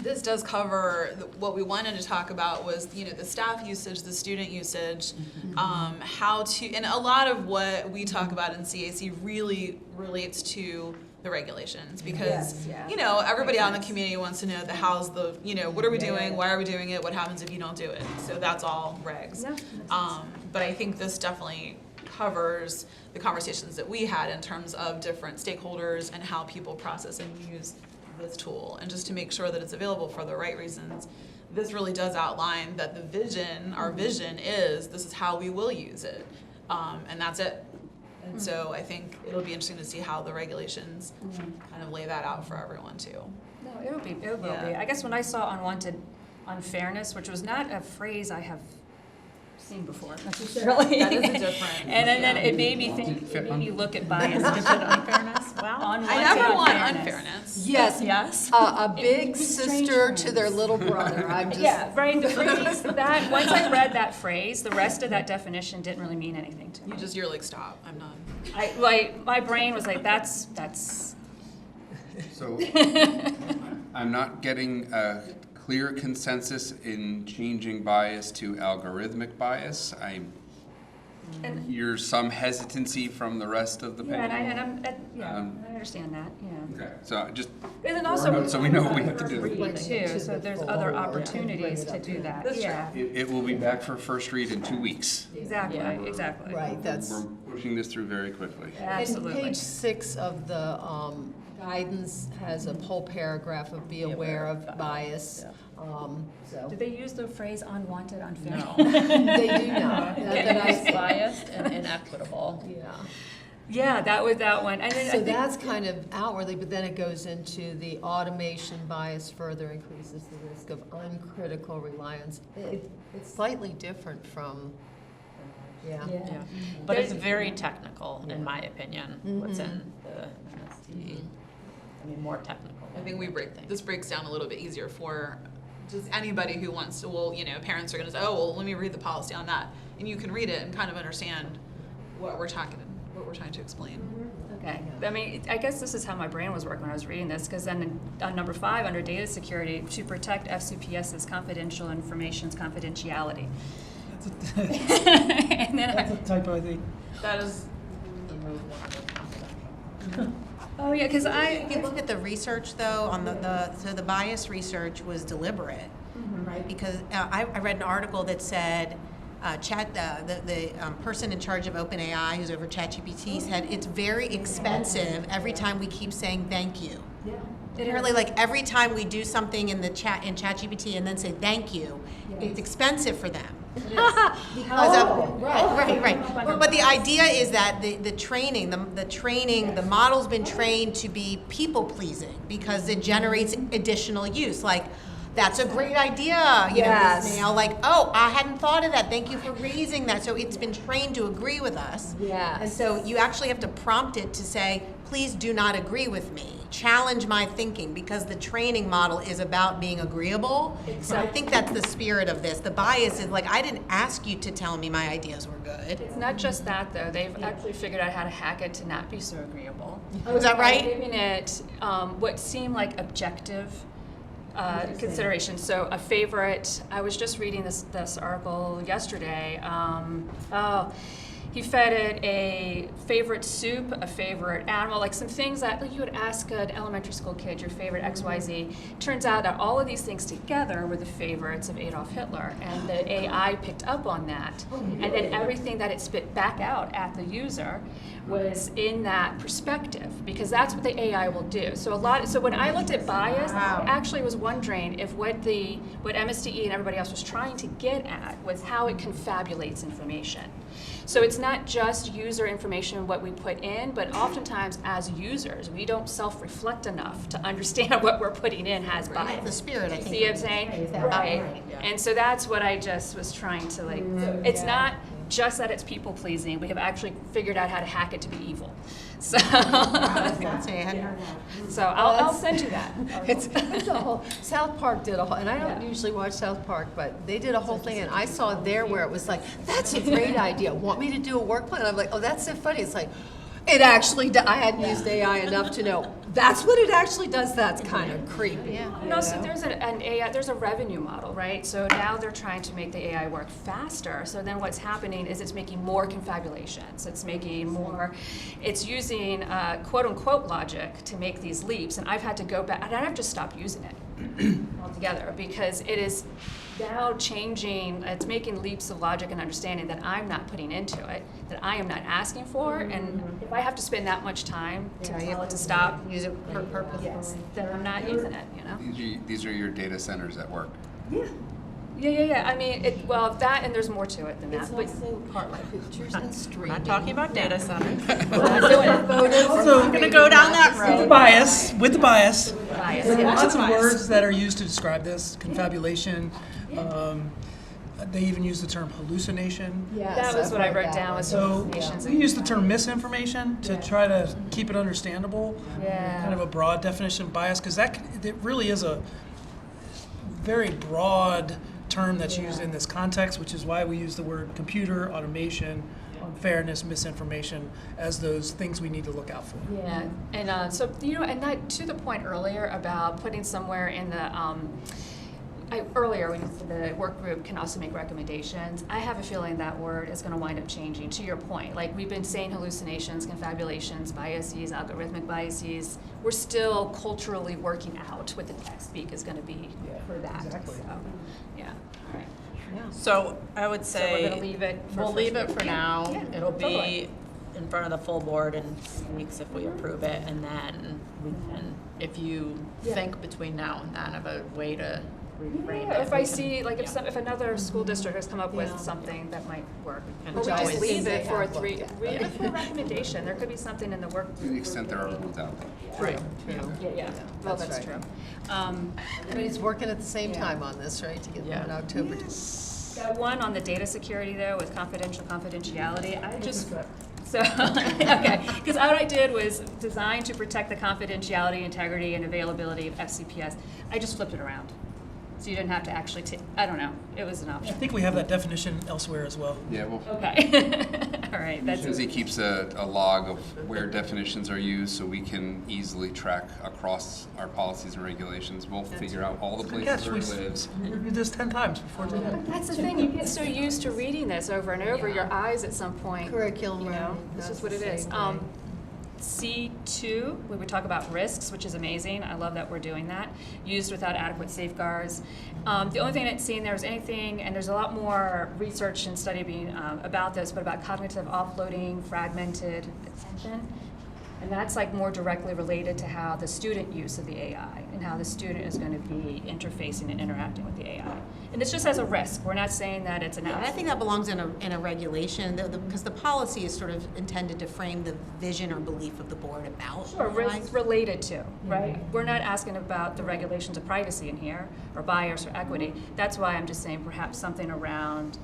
This does cover, what we wanted to talk about was, the staff usage, the student usage, how to, and a lot of what we talk about in CAC really relates to the regulations, because, Yes, yeah. everybody out in the Makes sense. community wants to know the how's the, what are we doing, why are we doing it, what happens if you don't do it, so that's all regs. Yeah, makes sense. But I think this definitely covers the conversations that we had in terms of different stakeholders and how people process and use this tool, and just to make sure that it's available for the right reasons. This really does outline that the vision, our vision is, this is how we will use it, and that's it. And so I think it'll be interesting to see how the regulations kind of lay that out for everyone too. No, it will be. Yeah. I guess when I saw unwanted unfairness, which was not a phrase I have seen before necessarily. That is a different. And then it made me think, it made me look at bias. Unfairness? Wow. I never want unfairness. Yes, Yes. a big was strange sister for to me. their little brother. I'm just. Yeah, right, the phrase, that, once I read that phrase, the rest of that definition didn't really mean anything to me. You're like, stop, I'm not. My brain was like, that's, So I'm not getting a clear consensus in changing bias to algorithmic bias. I And- hear some hesitancy from the rest of the yeah, panel. I understand that, yeah. Okay, so just And then for also. notes so we know what we have to do. Read too, so there's other opportunities to do that, That's true. yeah. It will be back for first read in 2 weeks. Exactly, exactly. Right, that's. We're pushing this through very quickly. And Absolutely. page 6 of the guidance has a whole paragraph of be aware of bias. So Did they use the phrase unwanted unfair? No. they do not. That I see. Biased and inequitable. Yeah. Yeah, that was that one. And then I So think, that's kind of outwardly, but then it goes into the automation bias further increases the risk of uncritical reliance. It's slightly different from, yeah. yeah. But it's very technical, in my opinion, what's in the MSD. I mean, more technical. I think this breaks down a little bit easier for just anybody who wants to, parents are gonna say, oh, well, let me read the policy on that. And you can read it and kind of understand what we're trying to explain. Okay, I mean, I guess this is how my brain was working when I was reading this, because then on number 5, under data security, to protect FCPS's confidential information's confidentiality. And then That's a typo, I think. That is, oh yeah, because If you look at the research though, on so the bias research was deliberate, right? Because I read an article that said, the person in charge of OpenAI, who's over ChatGPT, said it's very expensive every time we keep saying thank you. Yeah. Apparently, like every time we do something in ChatGPT and then say thank you, it's expensive for them. Because of, right. But the idea is that the training, the model's been trained to be people pleasing because it generates additional use. Like, that's a great idea, Yes. like, oh, I hadn't thought of that. Thank you for raising that. So it's been trained to agree with us. Yes. And so you actually have to prompt it to say, please do not agree with me. Challenge my thinking, because the training model is about being agreeable. So I think that's the spirit of this. The bias is like, I didn't ask you to tell me my ideas were good. It's not just that, though. They've actually figured out how to hack it to not be so agreeable. Oh, is that By right? giving it what seemed like objective consideration. So a favorite, I was just reading this article yesterday. he fed it a favorite soup, a favorite animal, like some things that like, you would ask an elementary school kid, your favorite XYZ. Turns out that all of these things together were the favorites of Adolf Hitler, and the AI picked up on that. And then everything that it spit back out at the user was in that perspective, because that's what the AI will do. So when I looked at bias, I actually was wondering if what MSDE and everybody else was trying to get at was how it confabulates information. So it's not just user information, what we put in, but oftentimes as users, we don't self-reflect enough to understand what we're putting in has bias. The spirit, I think. See what I'm saying? Right. And so that's what I just was trying to like, it's not just that it's people pleasing, we have actually figured out how to hack it to be evil. So, so I'll send you that. It's a whole, South Park did a whole, and I don't usually watch South Park, but they did a whole thing, and I saw there where it was like, that's a great idea. Want me to do a work plan? I'm like, oh, that's so funny. It's like, it actually, I hadn't used AI enough to know that's what it actually does. That's kind of creepy. And also, there's an AI, there's a revenue model, right? So now they're trying to make the AI work faster. So then what's happening is it's making more confabulations. It's making more, it's using quote unquote logic to make these leaps. And I've had to go back, and I've just stopped using it altogether because it is now changing, it's making leaps of logic and understanding that I'm not putting into it, that I am not asking for. And if I have to spend that much time to tell it to stop, Use it for purpose. yes, then I'm not using it, you know? These are your data centers at work. Yeah. I mean, well, that and there's more to it than that. But Part like pictures and streaming. Not talking about data centers. Also, We're gonna go down that with the road. bias, bias, there are yeah. lots of words that are used to describe this, confabulation. They even use the term hallucination. That was what I wrote down was So hallucinations. we use the term misinformation to try to keep it understandable. Yeah. Kind of a broad definition of bias, because it really is a very broad term that's used in this context, which is why we use the word computer, automation, unfairness, misinformation as those things we need to look out for. Yeah, and so and that to the point earlier about putting somewhere in the earlier when you said the work group can also make recommendations. I have a feeling that word is going to wind up changing. To your point, like we've been saying, hallucinations, confabulations, biases, algorithmic biases. We're still culturally working out what the text speak is going to be for that. exactly. So, yeah. All right. So I would So say. we're going to leave it. We'll leave it for now. Yeah, It'll totally. be in front of the full board in weeks if we approve it, and then we can, if you think between now and then of a way to reframe it. If I see, like, if another school district has come up with something that might work, And or we always- just leave it for a Yeah. leave it for a recommendation. There could be something in the work. To the extent there are rules out there. Right. Yeah. Well, That's that's right. true. Everybody's working at the same time on this, right, to get them in Yeah. October. That one on the data security though, with confidentiality, I just, so, okay, because what I did was designed to protect the confidentiality, integrity, and availability of FCPS. I just flipped it around. So you didn't have to actually I don't know, it was an I option. think we have that definition elsewhere as well. Yeah, well, Okay, all right, that's. Susie keeps a log of where definitions are used so we can easily track across our policies and regulations. We'll figure out all the places Gosh, where it lives. we reviewed this 10 times before today. That's the thing, you get so used to reading this over and over, your eyes at some point. Curriculum You know, learning, this that's is what the it is. same way. C2, we would talk about risks, which is amazing. I love that we're doing that. Used without adequate safeguards. The only thing I didn't see in there was anything, and there's a lot more research and study being about this, but about cognitive offloading, fragmented attention. And that's like more directly related to how the student use of the AI and how the student is going to be interfacing and interacting with the AI. And it's just as a risk. We're not saying that it's an I think that belongs in a regulation, because the policy is sort of intended to frame the vision or belief of the board about. Sure, AI. it's related to, right? We're not asking about the regulations of privacy in here, or bias or equity. That's why I'm just saying perhaps something around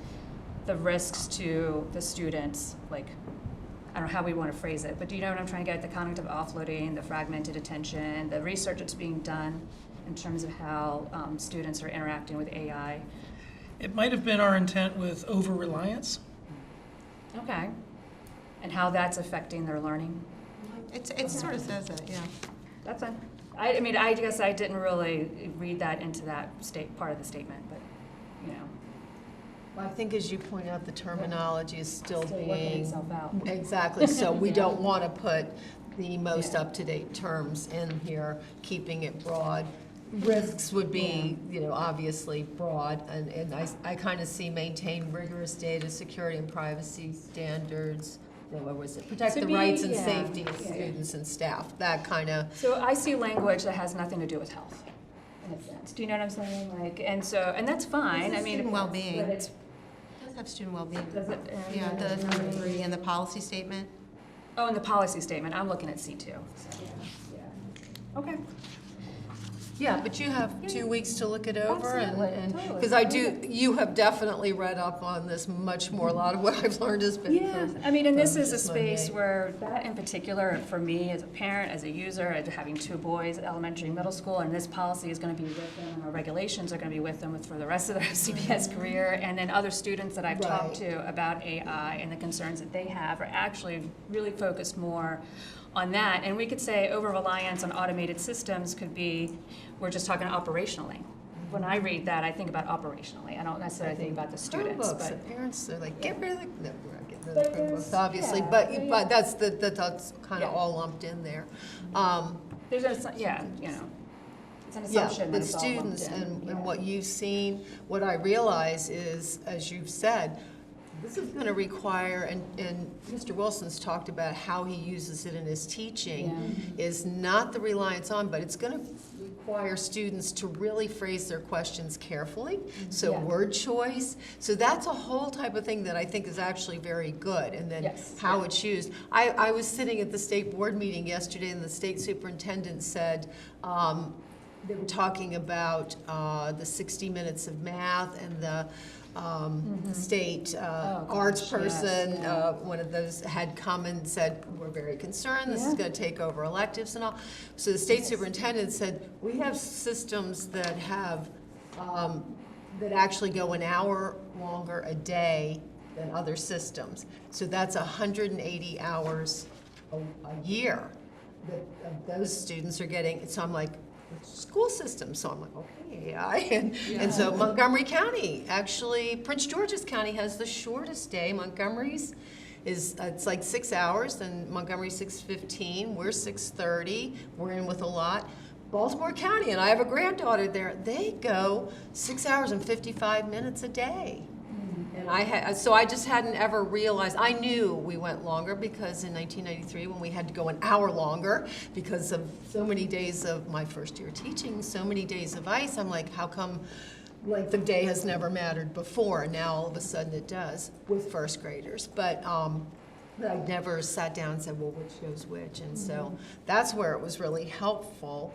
the risks to the students, like, I don't know how we want to phrase it, but do you know what I'm trying to get? The cognitive offloading, the fragmented attention, the research that's being done in terms of how students are interacting with AI. It might have been our intent with over-reliance. Okay. And how that's affecting their learning. It sort of says that, yeah. That's fine. I mean, I guess I didn't really read that into that part of the statement, but, you know. I think as you point out, the terminology is still Still working being. itself out. Exactly, so we don't want to put the most up-to-date terms in here, keeping it broad. Risks would be, obviously broad, and I kind of see maintain rigorous data security and privacy standards. What was it? Protect To the be- rights and yeah, safety of yeah. students and staff, that kind of. So I see language that has nothing to do with health, in a sense. Do you know what I'm saying? Like, and that's fine. I mean, Student well-being. But it's, It does have student well-being. does it? Yeah, the number 3 in the policy statement. Oh, in the policy statement, I'm looking at C2. So, yeah. Okay. Yeah, but you have 2 weeks to look it over, Absolutely, and totally. because you have definitely read up on this much more. A lot of what I've learned has been Yeah, from. I mean, and this from is a just space Monday. where that in particular, for me as a parent, as a user, as having 2 boys, elementary and middle school, and this policy is going to be with them, and our regulations are going to be with them for the rest of their CPS career, and then other students that I've talked Right. to about AI and the concerns that they have are actually really focused more on that. And we could say over-reliance on automated systems could be, we're just talking operationally. When I read that, I think about operationally. I don't necessarily think about the students, Chromebooks, but. the parents are like, get rid of the, no, we're not getting rid But of the there's- Chromebooks, obviously, yeah, but, yeah. but that's kind of Yeah. all lumped in there. There's a, it's an Yeah, assumption that with it's all lumped students in. and Yeah. what you've seen, what I realize is, as you've said, this is going to require, and Mr. Wilson's talked about how he uses it in his teaching, is not the reliance on, but it's going to require students to really phrase their questions carefully, so Yeah. word choice. So that's a whole type of thing that I think is actually very good, and then Yes. how it's used. I was sitting at the state board meeting yesterday, and the state superintendent said, they were talking about the 60 minutes of math and the state arts gosh, yes, person, yeah. one of those had come and said, we're very concerned, this is Yeah. going to take over electives and all. So the state superintendent said, we have systems that have, that actually go an hour longer a day than other systems. So that's 180 hours a year that those students are getting. So I'm like, school system. So I'm like, okay, AI. And so Montgomery County, actually, Prince George's County has the shortest day. Montgomery's is, it's like 6 hours, and Montgomery's 6:15. We're 6:30. We're in with a lot. Baltimore County, and I have a granddaughter there, they go 6 hours and 55 minutes a day. And so I just hadn't ever realized, I knew we went longer because in 1993, when we had to go an hour longer because of so many days of my first year teaching, so many days of ICE, I'm like, how come like the day has never mattered before, and now all of a sudden it does with first graders. But I never sat down and said, well, which goes which? And so that's where it was really helpful.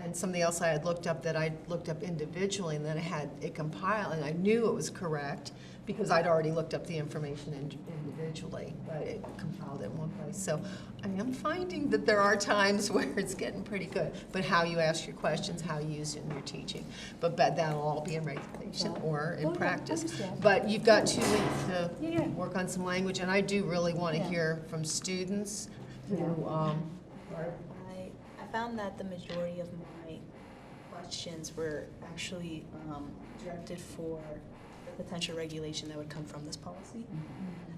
And something else I had looked up that I looked up individually, and then I had it compiled, and I knew it was correct because I'd already looked up the information individually, but it compiled it in one place. So I am finding that there are times where it's getting pretty good, but how you ask your questions, how you use it in your teaching. But that'll all be in regulation or in Oh, yeah, practice. understand. But you've got 2 weeks to Yeah. work on some language, and I do really want to Yeah. hear from students who, I found that the majority of my questions were actually directed for the potential regulation that would come from this policy.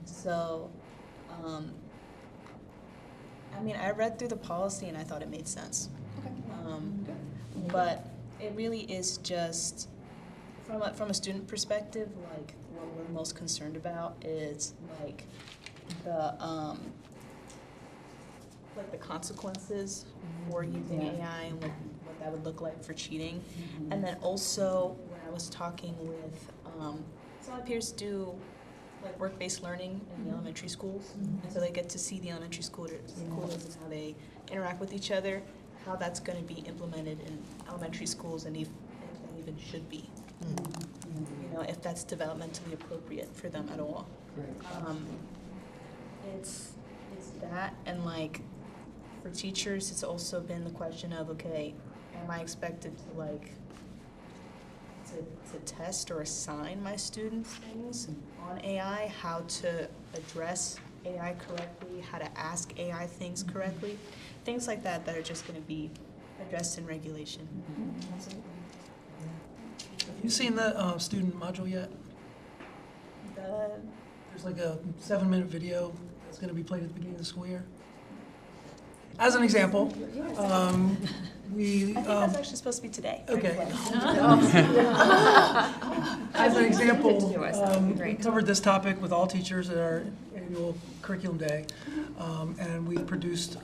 So, I mean, I read through the policy and I thought it made sense. But it really is just, from a student perspective, like, what we're most concerned about is, like, the consequences for using AI and what that would look like for cheating. And then also, when I was talking with, some of my peers do like work-based learning in the elementary schools. And so they get to see the elementary schoolers and how they interact with each other, how that's gonna be implemented in elementary schools, and if that even should be. You know, if that's developmentally appropriate for them at all. It's that, and like, for teachers, it's also been the question of, okay, am I expected to like, to test or assign my students things on AI, how to address AI correctly, how to ask AI things correctly, things like that are just gonna be addressed in regulation. Have you seen the student module yet? There's like a 7-minute video that's going to be played at the beginning of the school year. As an example, we. That's actually supposed to be today. Okay. As an example, we covered this topic with all teachers at our annual curriculum day, and we produced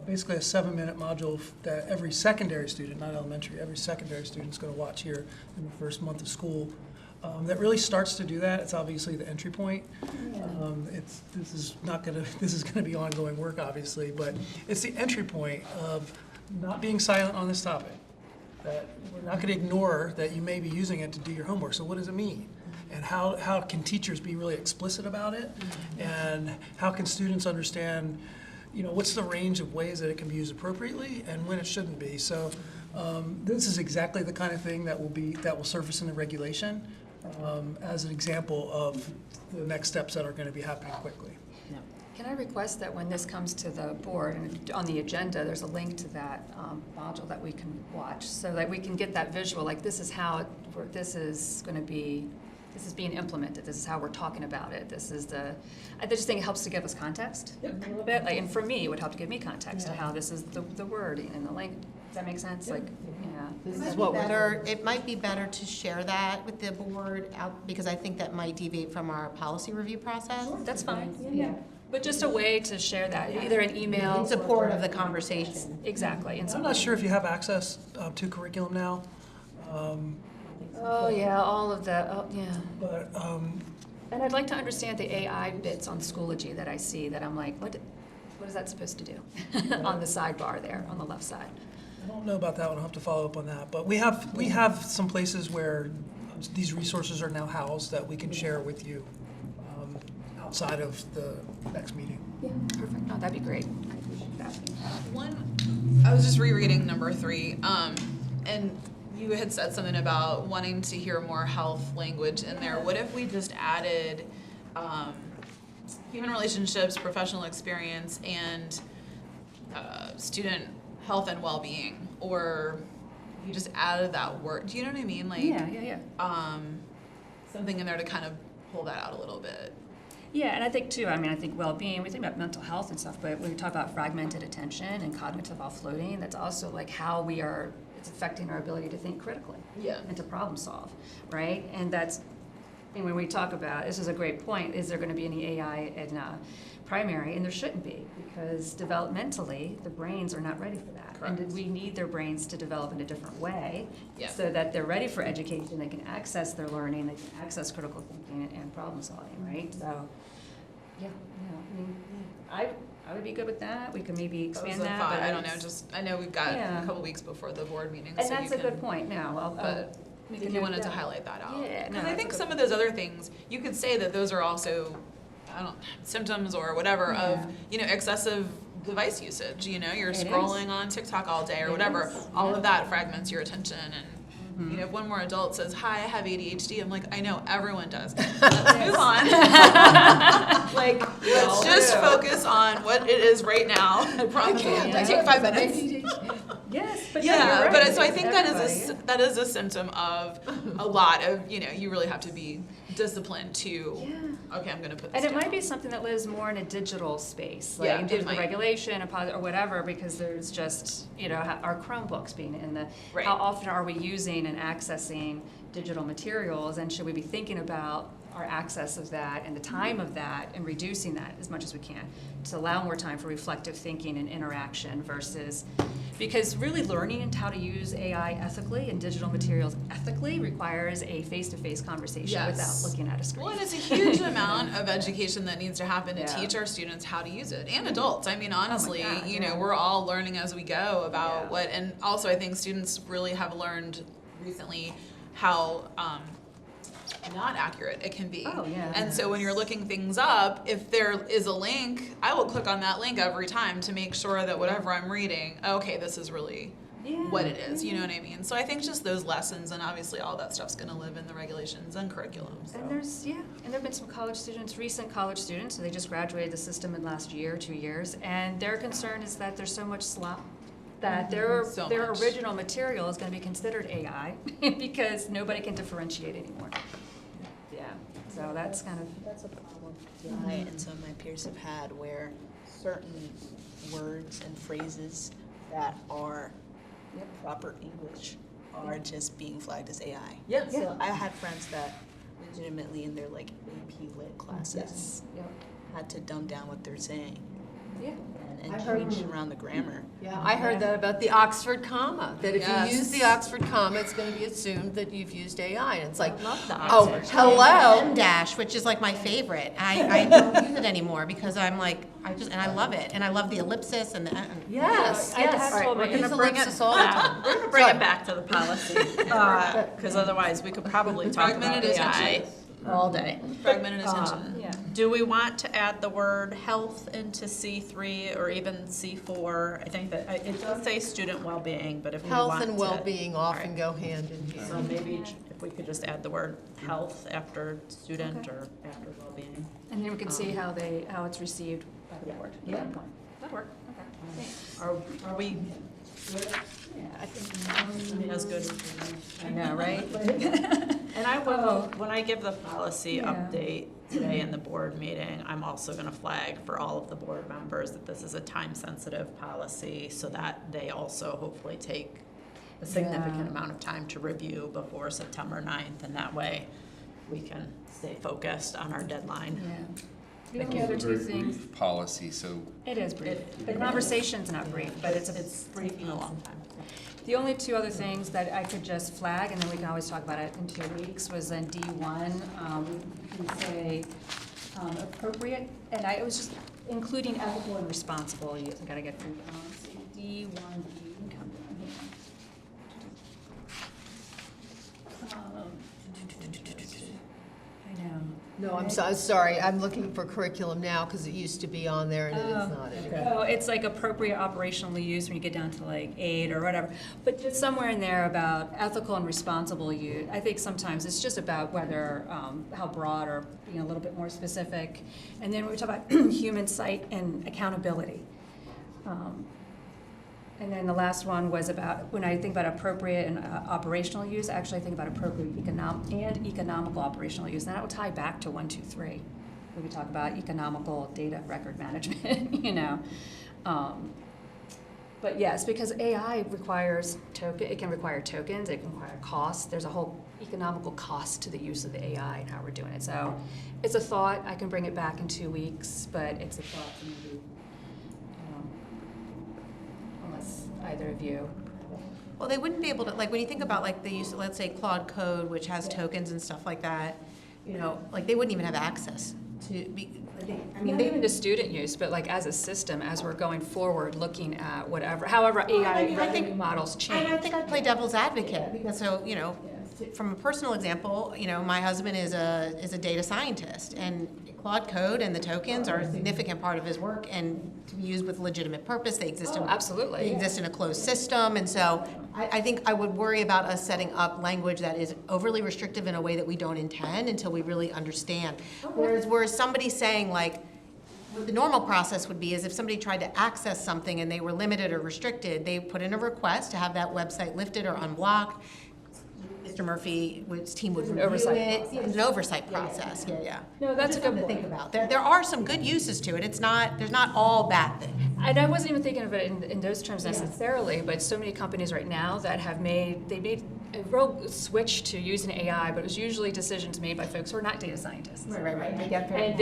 basically a 7-minute module that every secondary student, not elementary, every secondary student is going to watch here in the first month of school. That really starts to do that. It's obviously the entry point. This is gonna be ongoing work, obviously, but it's the entry point of not being silent on this topic. That we're not gonna ignore that you may be using it to do your homework. So what does it mean? And how can teachers be really explicit about it? And how can students understand, what's the range of ways that it can be used appropriately and when it shouldn't be? So this is exactly the kind of thing that will surface in the regulation. As an example of the next steps that are going to be happening quickly. Can I request that when this comes to the board and on the agenda, there's a link to that module that we can watch so that we can get that visual, like this is how this is being implemented, this is how we're talking about it, I just think it helps to give us context a little bit, and for me, it would help to give me context to how this is the wording and the link. Does that make sense? It might be better to share that with the board because I think that might deviate from our policy review process. That's fine, yeah. But just a way to share that, either an email. In support of the conversation. Exactly. I'm not sure if you have access to curriculum now. Oh, yeah, all of that, yeah. But And I'd like to understand the AI bits on Schoology that I see that I'm like, what is that supposed to do? On the sidebar there, on the left side. I don't know about that one. I'll have to follow up on that. But we have some places where these resources are now housed that we can share with you outside of the next meeting. Yeah, perfect. No, that'd be great. I appreciate that. I was just rereading number 3, and you had said something about wanting to hear more health language in there. What if we just added human relationships, professional experience, and student health and well-being, or you just added that word? Do you know what I mean? Like, Yeah. something in there to kind of pull that out a little bit. Yeah, and I think too, I think well-being, we think about mental health and stuff, but when we talk about fragmented attention and cognitive offloading, that's also like how it's affecting our ability to think critically. Yeah. And to problem solve, right? And when we talk about, this is a great point, is there gonna be any AI in primary? And there shouldn't be, because developmentally, the brains are not ready for that. Correct. And we need their brains to develop in a different way, Yeah. so that they're ready for education, they can access their learning, they can access critical thinking and problem solving, right? So, I would be good with that. We could maybe That was expand a that. thought. but I don't know. I know we've got Yeah. a couple weeks before the board meeting, And so that's you a can. good point now. But if you wanted to highlight that out, Yeah, no, because I that's think a good some of those other things you could say that those are also, symptoms or whatever of excessive device usage. You're It scrolling on TikTok all day or It whatever. is, All of that fragments your attention and. If one more adult says, "Hi, I have ADHD," I'm like, I know, everyone does. Let's move on. Let's just focus on what it is right now. I promise. I take 5 minutes. Yes, but Yeah, you're but right. so I think that Everybody, is a symptom of a lot of, you really have to be disciplined to, okay, I'm gonna put this And it down. might be something that lives more in a digital space, Yeah, like in terms it of the might. regulation or whatever, because there's just, our Chromebooks being in the, Right. how often are we using and accessing digital materials, and should we be thinking about our access of that and the time of that and reducing that as much as we can to allow more time for reflective thinking and interaction versus, because really learning how to use AI ethically and digital materials ethically requires a face-to-face conversation Yes. without looking at a screen. Well, and it's a huge amount of education that needs to happen to Yeah. teach our students how to use it, and adults. I mean, honestly, God, yeah. we're all learning as we go about Yeah. and also I think students really have learned recently how not accurate it can be. Oh, yeah. And so when you're looking things up, if there is a link, I will click on that link every time to make sure that whatever I'm reading, okay, this is really what it is, you know what I mean? So I think just those lessons, and obviously all that stuff's gonna live in the regulations and curriculum, so. And and there've been some recent college students, so they just graduated the system in last year, 2 years, and their concern is that there's so much slop that their So their much. original material is gonna be considered AI because nobody can differentiate anymore. Yeah, So that's kind of, That's a problem I and some of my peers have had where certain words and phrases that are proper English are just being flagged as AI. Yeah. So I had friends that legitimately in their like AP Lit classes had to dumb down what they're saying and change around the grammar. Yeah, I heard that about the Oxford comma, that if Yes. you use the Oxford comma, it's going to be assumed that you've used AI. And it's like, Love the oh, Oxford. hello. M dash, which is like my favorite. I don't use it anymore because I'm like, and I love it. And I love the ellipsis and the, Yes, I yes. had told We my- use ellipsis all the time. We're gonna bring it back to the policy, because otherwise we could probably talk about Fragmented AI attention. all day. Fragmented attention. yeah. Do we want to add the word health into C3 or even C4? I think that, it does say student well-being, but if we want Health to. and well-being often go hand in hand. So maybe if we could just add the word health after student or after well-being. And then we can see how it's received by the board. Yeah. That'd work, okay. Are we good? Yeah, I think. I mean, as good as I know, right? And I will, when I give the policy Yeah. update today in the board meeting, I'm also gonna flag for all of the board members that this is a time-sensitive policy, so that they also hopefully take a significant amount of time to review before September 9th, and that way we can stay focused on our deadline. Yeah. The It's only a other two very things, brief policy, so it is brief. The conversation's not brief, but it's brief in a long time. The only two other things that I could just flag, and then we can always talk about it in 2 weeks, was in D1, we can say appropriate, and I was just including ethical and responsible use. I gotta get through D1, come down here. I know. No, I'm sorry, I'm looking for curriculum now because it used to be on there and it is not anymore. Oh, it's like appropriate operational use when you get down to like 8 or whatever. But just somewhere in there about ethical and responsible use. I think sometimes it's just about whether, how broad or being a little bit more specific. And then we talk about human sight and accountability. And then the last one was about, when I think about appropriate and operational use, actually I think about appropriate economical operational use. And that will tie back to 1, 2, 3, where we talk about economical data record management, you know. But yes, because AI requires it can require tokens, it can require costs. There's a whole economical cost to the use of the AI and how we're doing it. So it's a thought. I can bring it back in 2 weeks, but it's a thought to maybe. Unless either of you. well, they wouldn't be able to, like, when you think about like the use of, let's say, Claude Code, which has tokens and stuff like that, you know, like they wouldn't even have access to be, Not even to student use, but like as a system, as we're going forward, looking at however AI revenue models change. And I think I'd play devil's advocate, because so, you know, from a personal example, you know, my husband is a data scientist, and Claude Code and the tokens are a significant part of his work, and to be used with legitimate purpose. They exist absolutely. They exist in a closed system, and so I think I would worry about us setting up language that is overly restrictive in a way that we don't intend until we really understand. Whereas somebody saying like, what the normal process would be is if somebody tried to access something and they were limited or restricted, they put in a request to have that website lifted or unblocked. Mr. Murphy, his team would review oversight it. It's an oversight process, yeah. No, that's a good Something to point. think about. There are some good uses to it. It's not, there's not all bad things. And I wasn't even thinking of it in those terms necessarily, but so many companies right now that have made a real switch to using AI, but it was usually decisions made by folks who are not data scientists. Right. I get that. And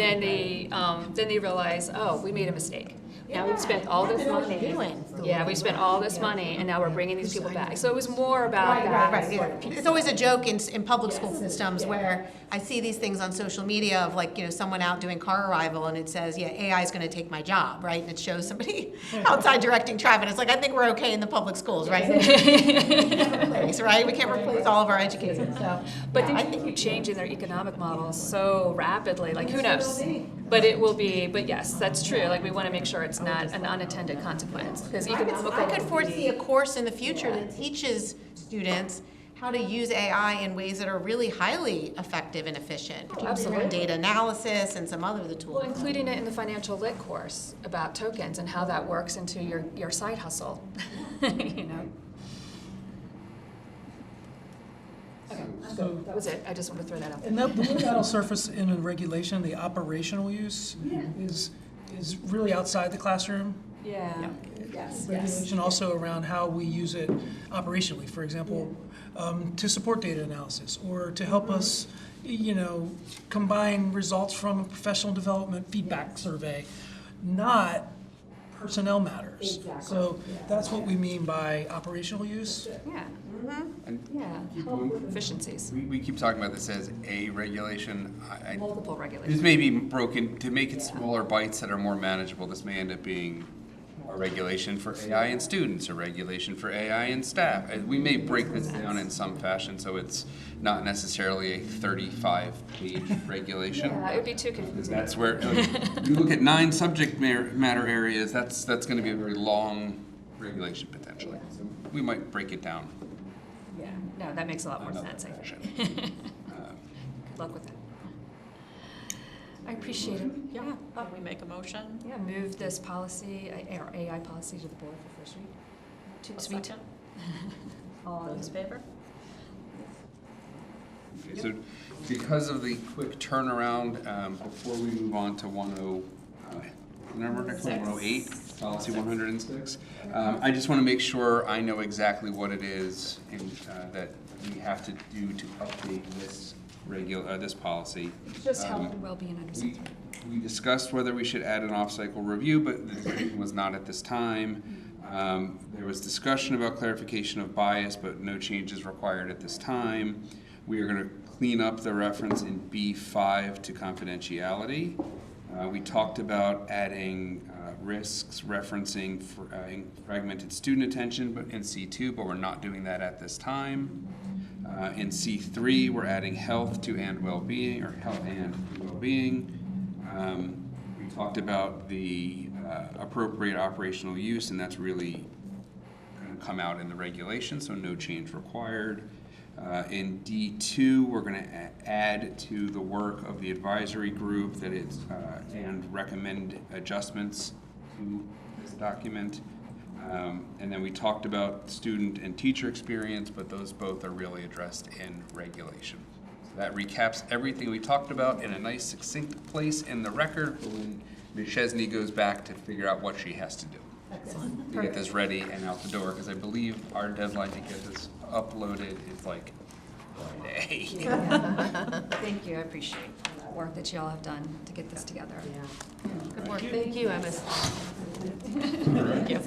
then they realize, oh, we made a mistake. Now we've spent all this money. Yeah, we spent all this money, and now we're bringing these people back. So it was more about that. Right. It's always a joke in public school systems where I see these things on social media of like, you know, someone out doing car arrival and it says, yeah, AI is going to take my job, right? And it shows somebody outside directing traffic. It's like, I think we're okay in the public schools, right? Right? We can't replace all of our educators. So, But they keep changing their economic models so rapidly, like who knows? But it will be, but yes, that's true. Like we want to make sure it's not an unintended consequence. Because I could foresee a course in the future that teaches students how to use AI in ways that are really highly effective and efficient. Absolutely. Data analysis and some other of the tools. Well, including it in the financial lit course about tokens and how that works into your side hustle, you know? Okay, so That was it. I just wanted to throw that out. And that, the way that'll surface in a regulation, the operational use is really outside the classroom. Yeah. Yes. Regulation also around how we use it operationally, for example, to support data analysis or to help us, combine results from a professional development feedback survey, not personnel matters. Exactly. So that's what we mean by operational use. Yeah. And Yeah. Help with efficiencies. we keep talking about this as a regulation. Multiple This regulations. may be broken, to make it smaller bites that are more manageable, this may end up being a regulation for AI and students, a regulation for AI and staff. We may break this down in some fashion, so it's not necessarily a 35-page regulation. Yeah, it would be too confusing. That's where, you look at 9 subject matter areas, that's gonna be a very long regulation potentially. So we might break it down. Yeah. No, that makes a lot more Another sense, I fashion. think. Good luck with that. I appreciate it. Yeah, can we make a motion? Yeah, move this policy, our AI policy to the board for first read. A second? All those in favor? Okay, so because of the quick turnaround, before we move on to 108, policy 106, I just want to make sure I know exactly what it is that we have to do to update this this policy. Just health and well-being under We 16. we discussed whether we should add an off-cycle review, but the decision was not at this time. There was discussion about clarification of bias, but no changes required at this time. We are going to clean up the reference in B5 to confidentiality. We talked about adding risks referencing fragmented student attention but in C2, but we're not doing that at this time. In C3, we're adding health to and well-being, or health and well-being. We talked about the appropriate operational use, and that's really going to come out in the regulation, so no change required. In D2, we're going to add to the work of the advisory group that it's and recommend adjustments to this document. And then we talked about student and teacher experience, but those both are really addressed in regulation. So that recaps everything we talked about in a nice succinct place in the record for when Ms. Chesney goes back to figure out what she has to do. Excellent. To get this ready and out the door, because I believe our deadline to get this uploaded is like Friday. Thank you, I appreciate the work that y'all have done to get this together. Good work. Thank you, Emma. Thank you.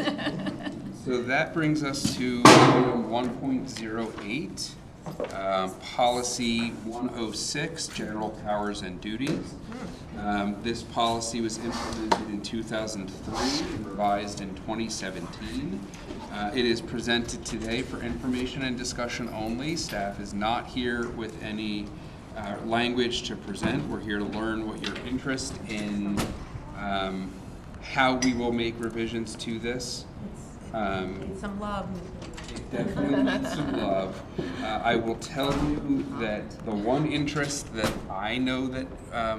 So that brings us to item 1.08, policy 106, general powers and duties. This policy was implemented in 2003 and revised in 2017. It is presented today for information and discussion only. Staff is not here with any language to present. We're here to learn what your interest in how we will make revisions to this. Need some love. It definitely needs some love. I will tell you that the one interest that I know that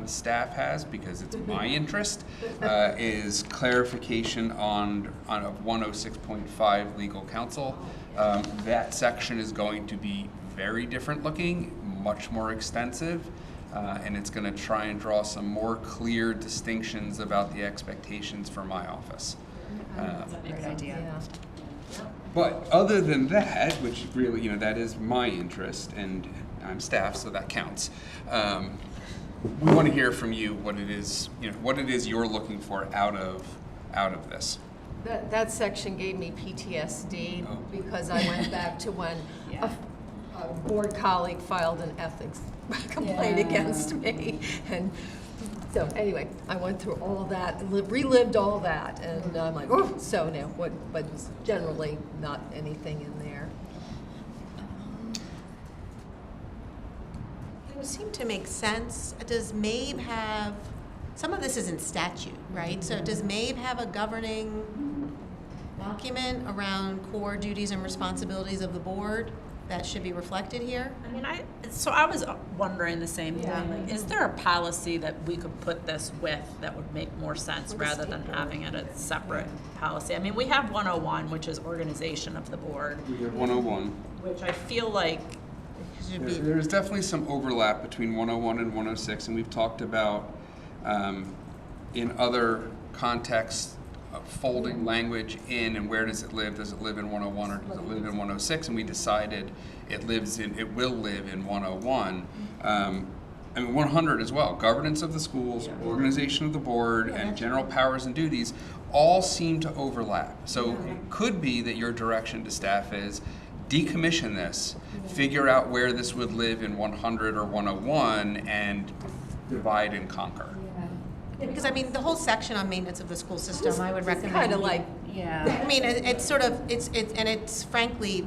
staff has, because it's my interest, is clarification on 106.5 legal counsel. That section is going to be very different looking, much more extensive, and it's going to try and draw some more clear distinctions about the expectations for my office. Great idea. But other than that, which really, that is my interest, and I'm staff, so that counts. We want to hear from you what it is, what it is you're looking for out of this. That section gave me PTSD because I went back to when a board colleague filed an ethics complaint against me. And so anyway, I went through all that, relived all that, and I'm like, oh, so now what, but generally not anything in there. It would seem to make sense. Does MABE have, some of this is in statute, right? So does MABE have a governing document around core duties and responsibilities of the board that should be reflected here? I mean, I was wondering the same thing. Like, is there a policy that we could put this with that would make more sense rather than having it a separate policy? I mean, we have 101, which is organization of the board, We have 101. which I feel like should be. There's definitely some overlap between 101 and 106, and we've talked about in other contexts folding language in, and where does it live? Does it live in 101 or does it live in 106? And we decided it will live in 101. I mean, 100 as well. Governance of the schools, organization of the board, and general powers and duties all seem to overlap. So it could be that your direction to staff is decommission this, figure out where this would live in 100 or 101, and divide and conquer. Yeah, because I mean, the whole section on maintenance of the school system, I would recommend. Kind of like, Yeah. I mean, it's sort of, it's frankly,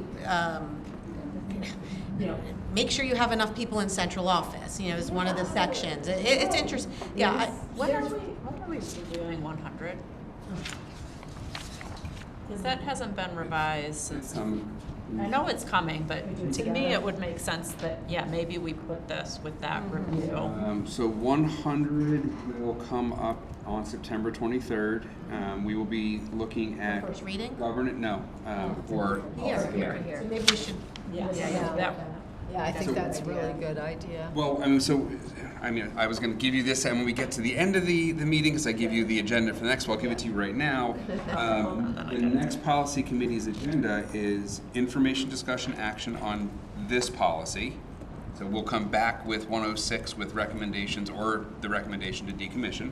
make sure you have enough people in central office, is one of the sections. It's interesting. Yeah. When are we reviewing 100? Because that hasn't been revised since, I know it's coming, but to me, it would make sense that, yeah, maybe we put this with that review. So 100 will come up on September 23rd. We will be looking at First reading? No, or Here. So maybe we should. yeah, I think So- that's a really good idea. Well, I was going to give you this, and when we get to the end of the meeting, because I give you the agenda for the next, well, I'll give it to you right now. The next policy committee's agenda is information, discussion, action on this policy. So we'll come back with 106 with recommendations or the recommendation to decommission.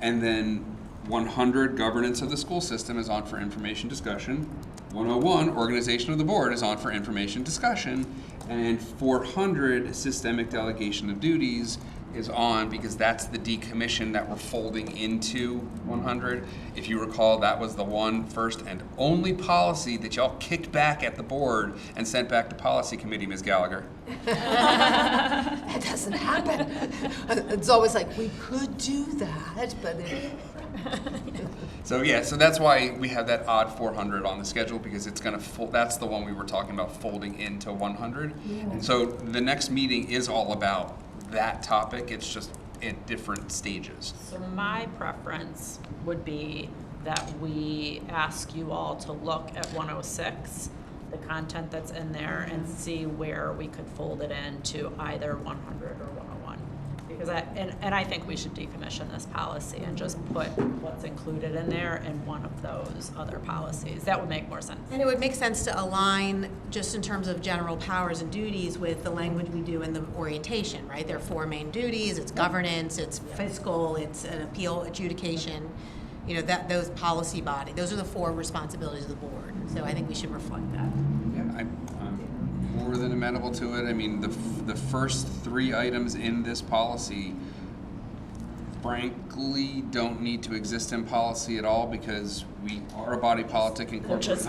And then 100, governance of the school system, is on for information discussion. 101, organization of the board, is on for information discussion. And 400, systemic delegation of duties, is on because that's the decommission that we're folding into 100. If you recall, that was the one first and only policy that y'all kicked back at the board and sent back to policy committee, Ms. Gallagher. That doesn't happen. It's always like, we could do that, but So that's why we have that odd 400 on the schedule, because it's going to that's the one we were talking about folding into 100. And so the next meeting is all about that topic. It's just at different stages. So my preference would be that we ask you all to look at 106, the content that's in there, and see where we could fold it into either 100 or 101. Because I think we should decommission this policy and just put what's included in there in one of those other policies. That would make more sense. And it would make sense to align, just in terms of general powers and duties, with the language we do in the orientation, right? There are 4 main duties: it's governance, it's fiscal, it's an appeal adjudication. Those policy body, those are the 4 responsibilities of the board. So I think we should reflect that. Yeah, I'm more than amenable to it. I mean, the first 3 items in this policy, frankly, don't need to exist in policy at all, because we are a body politic and corporate.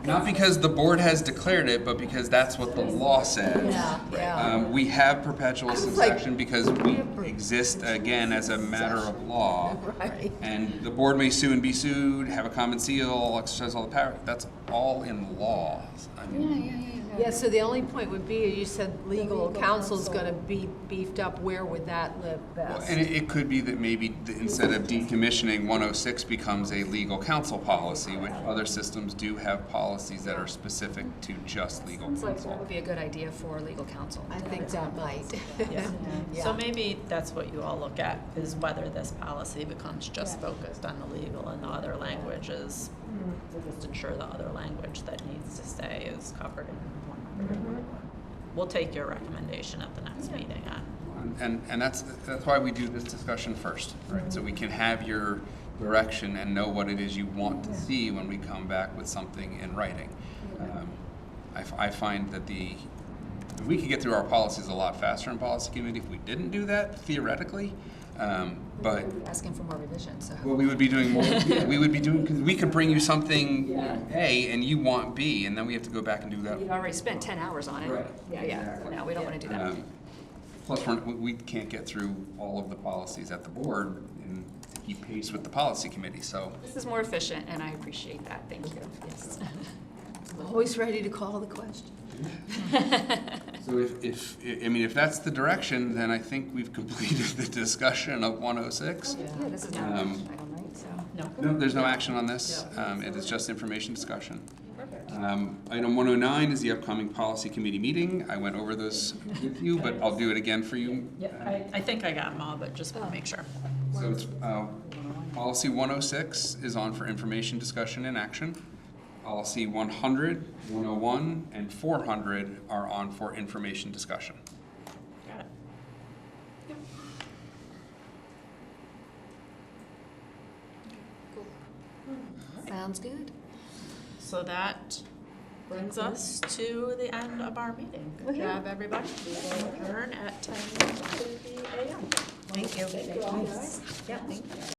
Not because the board has declared it, but because that's what the law says. Yeah. We have perpetual like- succession because we exist, again, as a matter of law. Right. And the board may sue and be sued, have a common seal, exercise all the power. That's all in law. I mean, Yeah, so the only point would be, you said legal counsel's gonna be beefed up, where would that live best? and it could be that maybe instead of decommissioning, 106 becomes a legal counsel policy, which other systems do have policies that are specific to just legal Sounds like that counsel. would be a good idea for legal counsel. I think that might. Yeah. So maybe that's what you all look at, is whether this policy becomes just focused on the legal and the other languages. To just ensure the other language that needs to stay is covered in 100. We'll take your recommendation at the next meeting on. And that's why we do this discussion first, right? So we can have your direction and know what it is you want to see when we come back with something in writing. I find that we could get through our policies a lot faster in policy committee if we didn't do that, theoretically. But Asking for more revisions, so. well, we would be doing more. We would be doing, because we could bring you something A and you want B, and then we have to go back and do that. You've already spent 10 hours on it. Right. Yeah. No, we don't want to do that. Plus, we can't get through all of the policies at the board and keep pace with the policy committee, so. This is more efficient, and I appreciate that. Thank you. Yes. Always ready to call the question. So if that's the direction, then I think we've completed the discussion of 106. Yeah, this is not an action item, right? So. No, there's no action on this. It is just information discussion. Item 109 is the upcoming policy committee meeting. I went over this with you, but I'll do it again for you. I think I got them all, but just want to make sure. So it's, policy 106 is on for information discussion and action. Policy 100, 101, and 400 are on for information discussion. Got it. Sounds good. So that brings us to the end of our meeting. Good job, everybody. We will adjourn at 10:50 a.m. Thank you. Yeah, thank you.